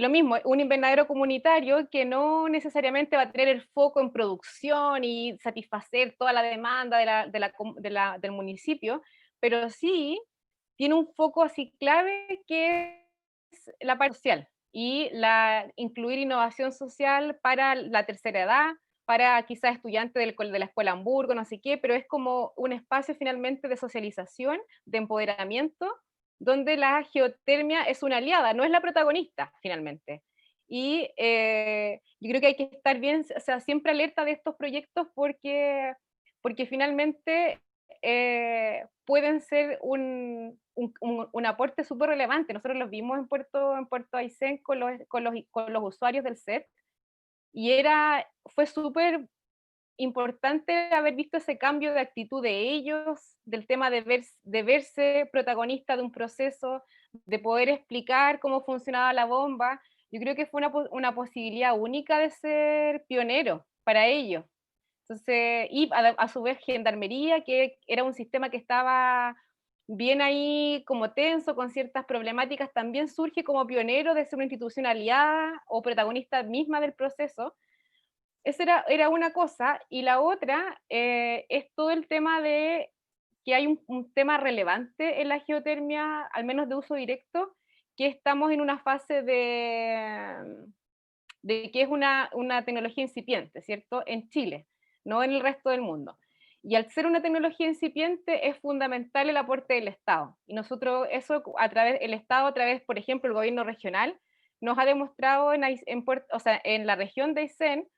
lo mismo, un invernadero comunitario que no necesariamente va a tener el foco en producción y satisfacer toda la demanda del municipio, pero sí tiene un foco así clave, que es la parte social, y incluir innovación social para la tercera edad, para quizás estudiantes de la escuela Hamburgo, no sé qué, pero es como un espacio finalmente de socialización, de empoderamiento, donde la geotermia es una aliada, no es la protagonista finalmente. Y yo creo que hay que estar bien, o sea, siempre alerta de estos proyectos, porque finalmente pueden ser un aporte súper relevante. Nosotros los vimos en Puerto Aysén con los usuarios del set, y fue súper importante haber visto ese cambio de actitud de ellos, del tema de verse protagonista de un proceso, de poder explicar cómo funcionaba la bomba. Yo creo que fue una posibilidad única de ser pionero para ellos. Entonces, y a su vez Gendarmería, que era un sistema que estaba bien ahí como tenso, con ciertas problemáticas, también surge como pionero de ser una institución aliada o protagonista misma del proceso. Esa era una cosa, y la otra es todo el tema de que hay un tema relevante en la geotermia, al menos de uso directo, que estamos en una fase de que es una tecnología incipiente, ¿cierto? En Chile, no en el resto del mundo. Y al ser una tecnología incipiente es fundamental el aporte del Estado. Y nosotros eso, el Estado a través, por ejemplo, el gobierno regional, nos ha demostrado en la región de Aysén,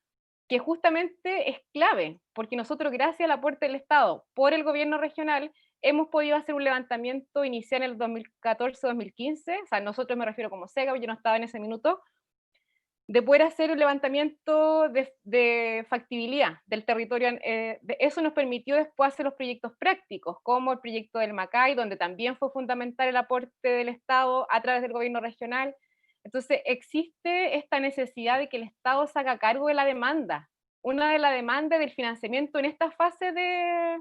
que justamente es clave, porque nosotros, gracias al aporte del Estado por el gobierno regional, hemos podido hacer un levantamiento inicial en el 2014-2015, o sea, nosotros me refiero como SEGA, yo no estaba en ese minuto, de poder hacer un levantamiento de factibilidad del territorio. Eso nos permitió después hacer los proyectos prácticos, como el proyecto del Macay, donde también fue fundamental el aporte del Estado a través del gobierno regional. Entonces, existe esta necesidad de que el Estado se haga cargo de la demanda, una de la demanda del financiamiento en esta fase de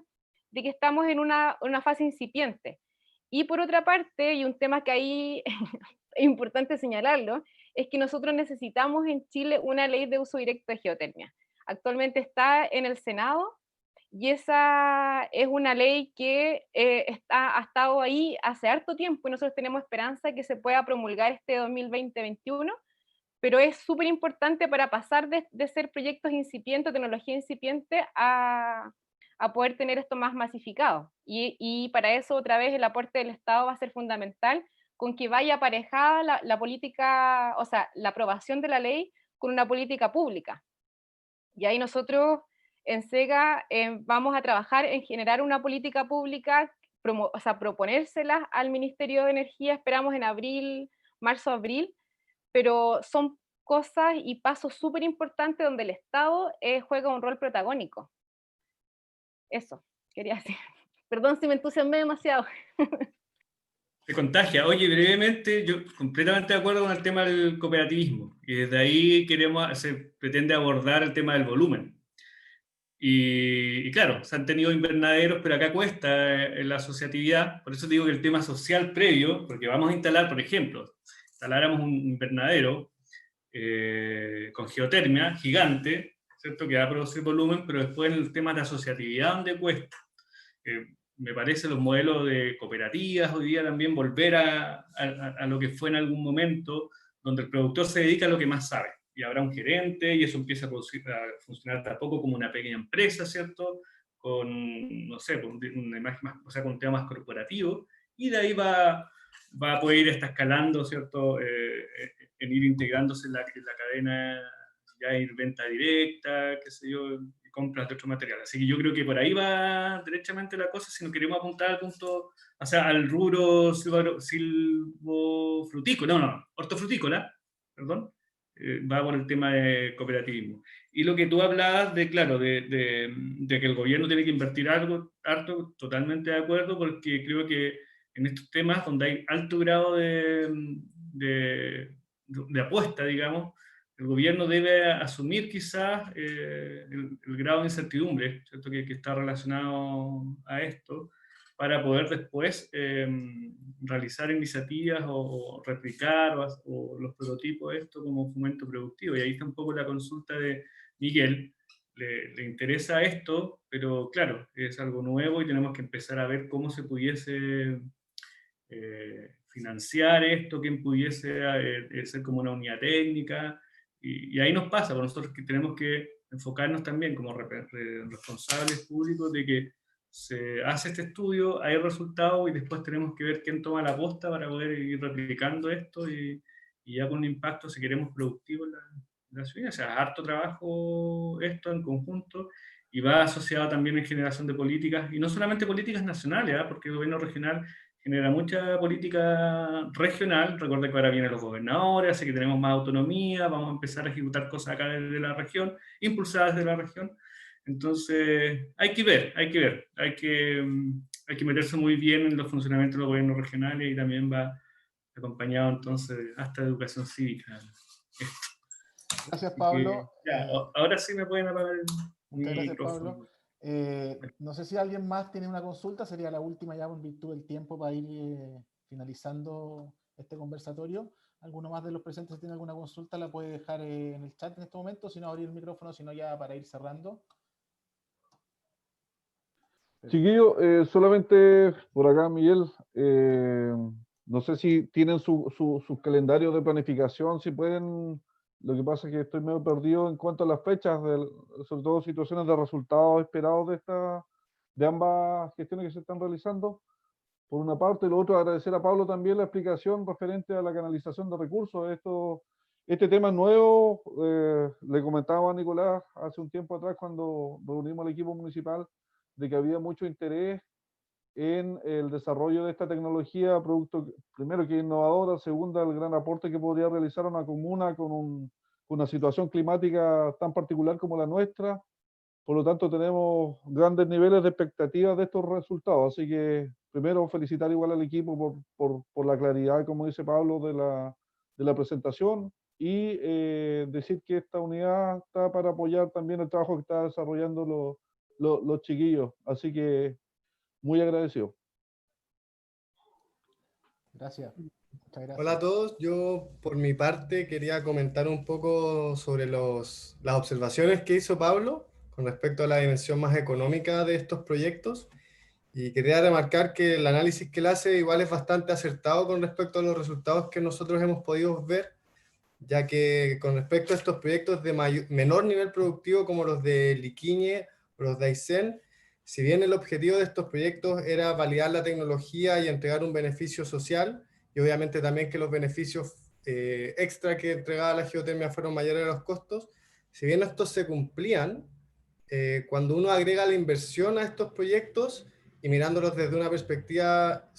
que estamos en una fase incipiente. Y por otra parte, y un tema que ahí es importante señalarlo, es que nosotros necesitamos en Chile una ley de uso directo de geotermia. Actualmente está en el Senado, y esa es una ley que ha estado ahí hace harto tiempo, y nosotros tenemos esperanza de que se pueda promulgar este 2020-2021, pero es súper importante para pasar de ser proyectos incipientes, tecnología incipiente, a poder tener esto más masificado. Y para eso, otra vez, el aporte del Estado va a ser fundamental, con que vaya aparejada la política, o sea, la aprobación de la ley con una política pública. Y ahí nosotros en SEGA vamos a trabajar en generar una política pública, o sea, proponérsela al Ministerio de Energía, esperamos en abril, marzo-abril, pero son cosas y pasos súper importantes donde el Estado juega un rol protagónico. Eso, quería decir. Perdón si me entusiasmé demasiado. Se contagia. Oye, brevemente, yo completamente de acuerdo con el tema del cooperativismo, y desde ahí se pretende abordar el tema del volumen. Y claro, se han tenido invernaderos, pero acá cuesta en la asociatividad, por eso digo que el tema social previo, porque vamos a instalar, por ejemplo, instaláramos un invernadero con geotermia gigante, ¿cierto? Que va a producir volumen, pero después en el tema de asociatividad, donde cuesta. Me parece los modelos de cooperativas hoy día también volver a lo que fue en algún momento, donde el productor se dedica a lo que más sabe, y habrá un gerente, y eso empieza a funcionar tampoco como una pequeña empresa, ¿cierto? Con, no sé, con una imagen más, o sea, con un tema más corporativo, y de ahí va a poder ir escalando, ¿cierto? En ir integrándose en la cadena, ya ir venta directa, qué sé yo, compras de otro material. Así que yo creo que por ahí va derechamente la cosa si no queremos apuntar al punto, o sea, al rubro silvofrutícola, hortofrutícola, perdón, va por el tema de cooperativismo. Y lo que tú hablabas de, claro, de que el gobierno tiene que invertir algo, harto, totalmente de acuerdo, porque creo que en estos temas donde hay alto grado de apuesta, digamos, el gobierno debe asumir quizás el grado de incertidumbre, ¿cierto? Que está relacionado a esto, para poder después realizar iniciativas o replicar o los prototipos de esto como fomento productivo. Y ahí está un poco la consulta de Miguel. Le interesa esto, pero claro, es algo nuevo y tenemos que empezar a ver cómo se pudiese financiar esto, quién pudiese ser como una unidad técnica. Y ahí nos pasa, por nosotros que tenemos que enfocarnos también como responsables públicos de que se hace este estudio, hay resultados y después tenemos que ver quién toma la posta para poder ir replicando esto y ya con un impacto, si queremos, productivo en la ciudad. O sea, harto trabajo esto en conjunto y va asociado también en generación de políticas, y no solamente políticas nacionales, porque el gobierno regional genera mucha política regional. Recuerda que ahora vienen los gobernadores, así que tenemos más autonomía, vamos a empezar a ejecutar cosas acá desde la región, impulsadas desde la región. Entonces, hay que ver, hay que meterse muy bien en los funcionamientos de los gobiernos regionales y también va acompañado entonces hasta de educación cívica. Gracias, Pablo. Ya, ahora sí me pueden apagar el Muchas gracias, micrófono. Pablo. No sé si alguien más tiene una consulta, sería la última ya en virtud del tiempo para ir finalizando este conversatorio. ¿Alguno más de los presentes tiene alguna consulta? La puede dejar en el chat en este momento, si no abrir el micrófono, si no ya para ir cerrando. Chiquillo, solamente por acá, Miguel, no sé si tienen sus calendarios de planificación, si pueden. Lo que pasa es que estoy medio perdido en cuanto a las fechas, sobre todo situaciones de resultados esperados de ambas gestiones que se están realizando. Por una parte, y lo otro, agradecer a Pablo también la explicación referente a la canalización de recursos. Este tema es nuevo, le comentaba a Nicolás hace un tiempo atrás cuando reunimos al equipo municipal de que había mucho interés en el desarrollo de esta tecnología, producto, primero, que es innovadora, segunda, el gran aporte que podría realizar una comuna con una situación climática tan particular como la nuestra. Por lo tanto, tenemos grandes niveles de expectativas de estos resultados. Así que, primero, felicitar igual al equipo por la claridad, como dice Pablo, de la presentación, y decir que esta unidad está para apoyar también el trabajo que están desarrollando los chiquillos. Así que, muy agradecido. Gracias. Muchas gracias. Hola a todos, yo por mi parte quería comentar un poco sobre las observaciones que hizo Pablo con respecto a la dimensión más económica de estos proyectos, y quería remarcar que el análisis que él hace igual es bastante acertado con respecto a los resultados que nosotros hemos podido ver, ya que con respecto a estos proyectos de menor nivel productivo como los de Liquiñe o los de Aysén, si bien el objetivo de estos proyectos era validar la tecnología y entregar un beneficio social, y obviamente también que los beneficios extra que entregaba la geotermia fueron mayores a los costos, si bien estos se cumplían, cuando uno agrega la inversión a estos proyectos y mirándolos desde una perspectiva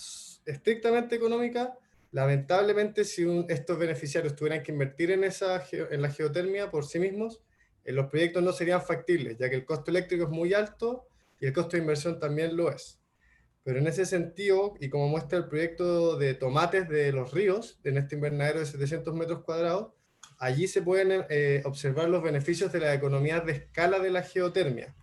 estrictamente económica, lamentablemente si estos beneficiarios tuvieran que invertir en la geotermia por sí mismos, los proyectos no serían factibles, ya que el costo eléctrico es muy alto y el costo de inversión también lo es. Pero en ese sentido, y como muestra el proyecto de tomates de Los Ríos, en este invernadero de 700 metros cuadrados, allí se pueden observar los beneficios de las economías de escala de la geotermia,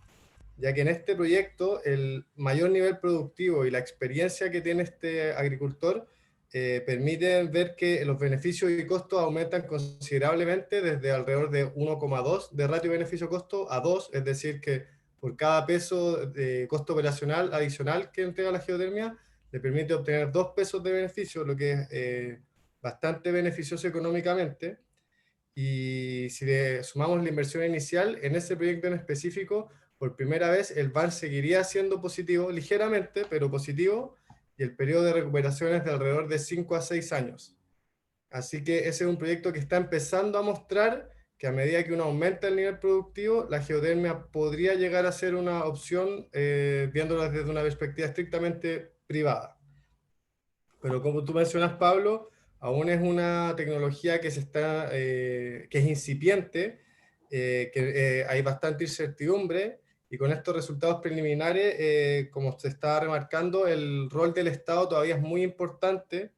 ya que en este proyecto el mayor nivel productivo y la experiencia que tiene este agricultor permiten ver que los beneficios y costos aumentan considerablemente desde alrededor de 1,2 de ratio beneficio-costo a 2, es decir que por cada peso de costo operacional adicional que entrega la geotermia, le permite obtener 2 pesos de beneficio, lo que es bastante beneficioso económicamente. Y si le sumamos la inversión inicial, en ese proyecto en específico, por primera vez el VAR seguiría siendo positivo, ligeramente, pero positivo, y el periodo de recuperación es de alrededor de 5 a 6 años. Así que ese es un proyecto que está empezando a mostrar que a medida que uno aumenta el nivel productivo, la geotermia podría llegar a ser una opción, viéndola desde una perspectiva estrictamente privada. Pero como tú mencionas, Pablo, aún es una tecnología que que es incipiente, hay bastante incertidumbre, y con estos resultados preliminares, como se está remarcando, el rol del Estado todavía es muy importante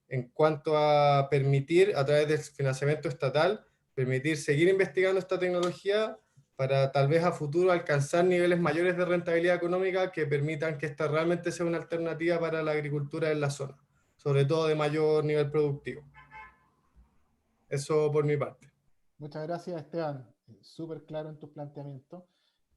en cuanto a permitir, a través del financiamiento estatal, permitir seguir investigando esta tecnología para tal vez a futuro alcanzar niveles mayores de rentabilidad económica que permitan que esta realmente sea una alternativa para la agricultura en la zona, sobre todo de mayor nivel productivo. Eso por mi parte. Muchas gracias, Esteban. Súper claro en tus planteamientos.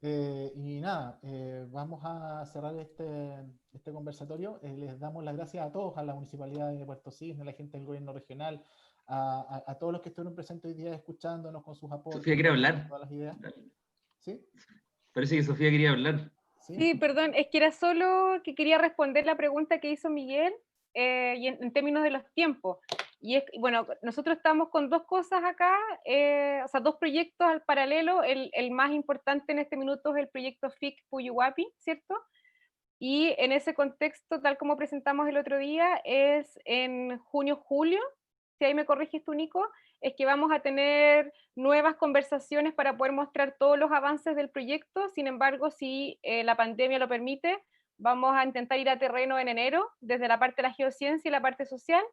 Y nada, vamos a cerrar este conversatorio. Les damos las gracias a todos, a la Municipalidad de Puerto Cisne, a la gente del Gobierno Regional, a todos los que estuvieron presentes hoy día escuchándonos con sus aportes. Sofía quiere hablar. Todas las ideas. ¿Sí? Parece que Sofía quería hablar. Sí, perdón, es que era solo que quería responder la pregunta que hizo Miguel y en términos de los tiempos. Y es, bueno, nosotros estamos con dos cosas acá, o sea, dos proyectos al paralelo. El más importante en este minuto es el proyecto FIC Puyuhuapi, ¿cierto? Y en ese contexto, tal como presentamos el otro día, es en junio-julio, si ahí me corriges tú, Nico, es que vamos a tener nuevas conversaciones para poder mostrar todos los avances del proyecto. Sin embargo, si la pandemia lo permite, vamos a intentar ir a terreno en enero, desde la parte de la geociencia y la parte social,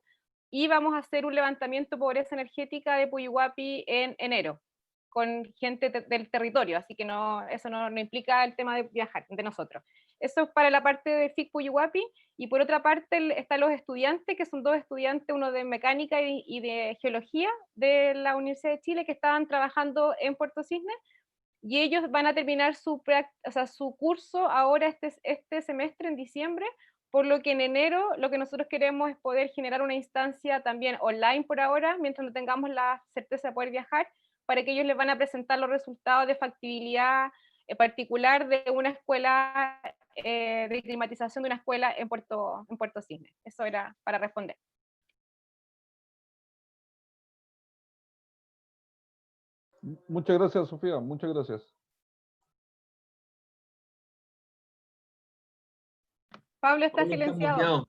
y vamos a hacer un levantamiento de pobreza energética de Puyuhuapi en enero, con gente del territorio, así que eso no implica el tema de viajar, de nosotros. Eso es para la parte de FIC Puyuhuapi, y por otra parte están los estudiantes, que son dos estudiantes, uno de mecánica y de geología de la Universidad de Chile, que estaban trabajando en Puerto Cisne, y ellos van a terminar su curso ahora este semestre, en diciembre, por lo que en enero lo que nosotros queremos es poder generar una instancia también online por ahora, mientras no tengamos la certeza de poder viajar, para que ellos les van a presentar los resultados de factibilidad particular de una escuela, de climatización de una escuela en Puerto Cisne. Eso era para responder. Muchas gracias, Sofía. Muchas gracias. Pablo está silenciado.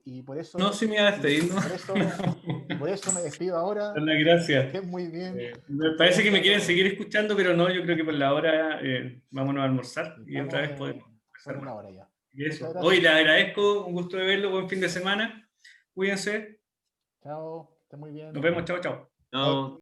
Y por eso... No, sí me iba a despedir, ¿no? Por eso me despido ahora. Gracias. Que muy bien. Me parece que me quieren seguir escuchando, pero no, yo creo que por la hora vámonos a almorzar y otra vez podemos empezar. La hora ya. Hoy le agradezco, un gusto de verlo, buen fin de semana. Cuídense. Chao, esté muy bien. Nos vemos, chao, chao. Chao.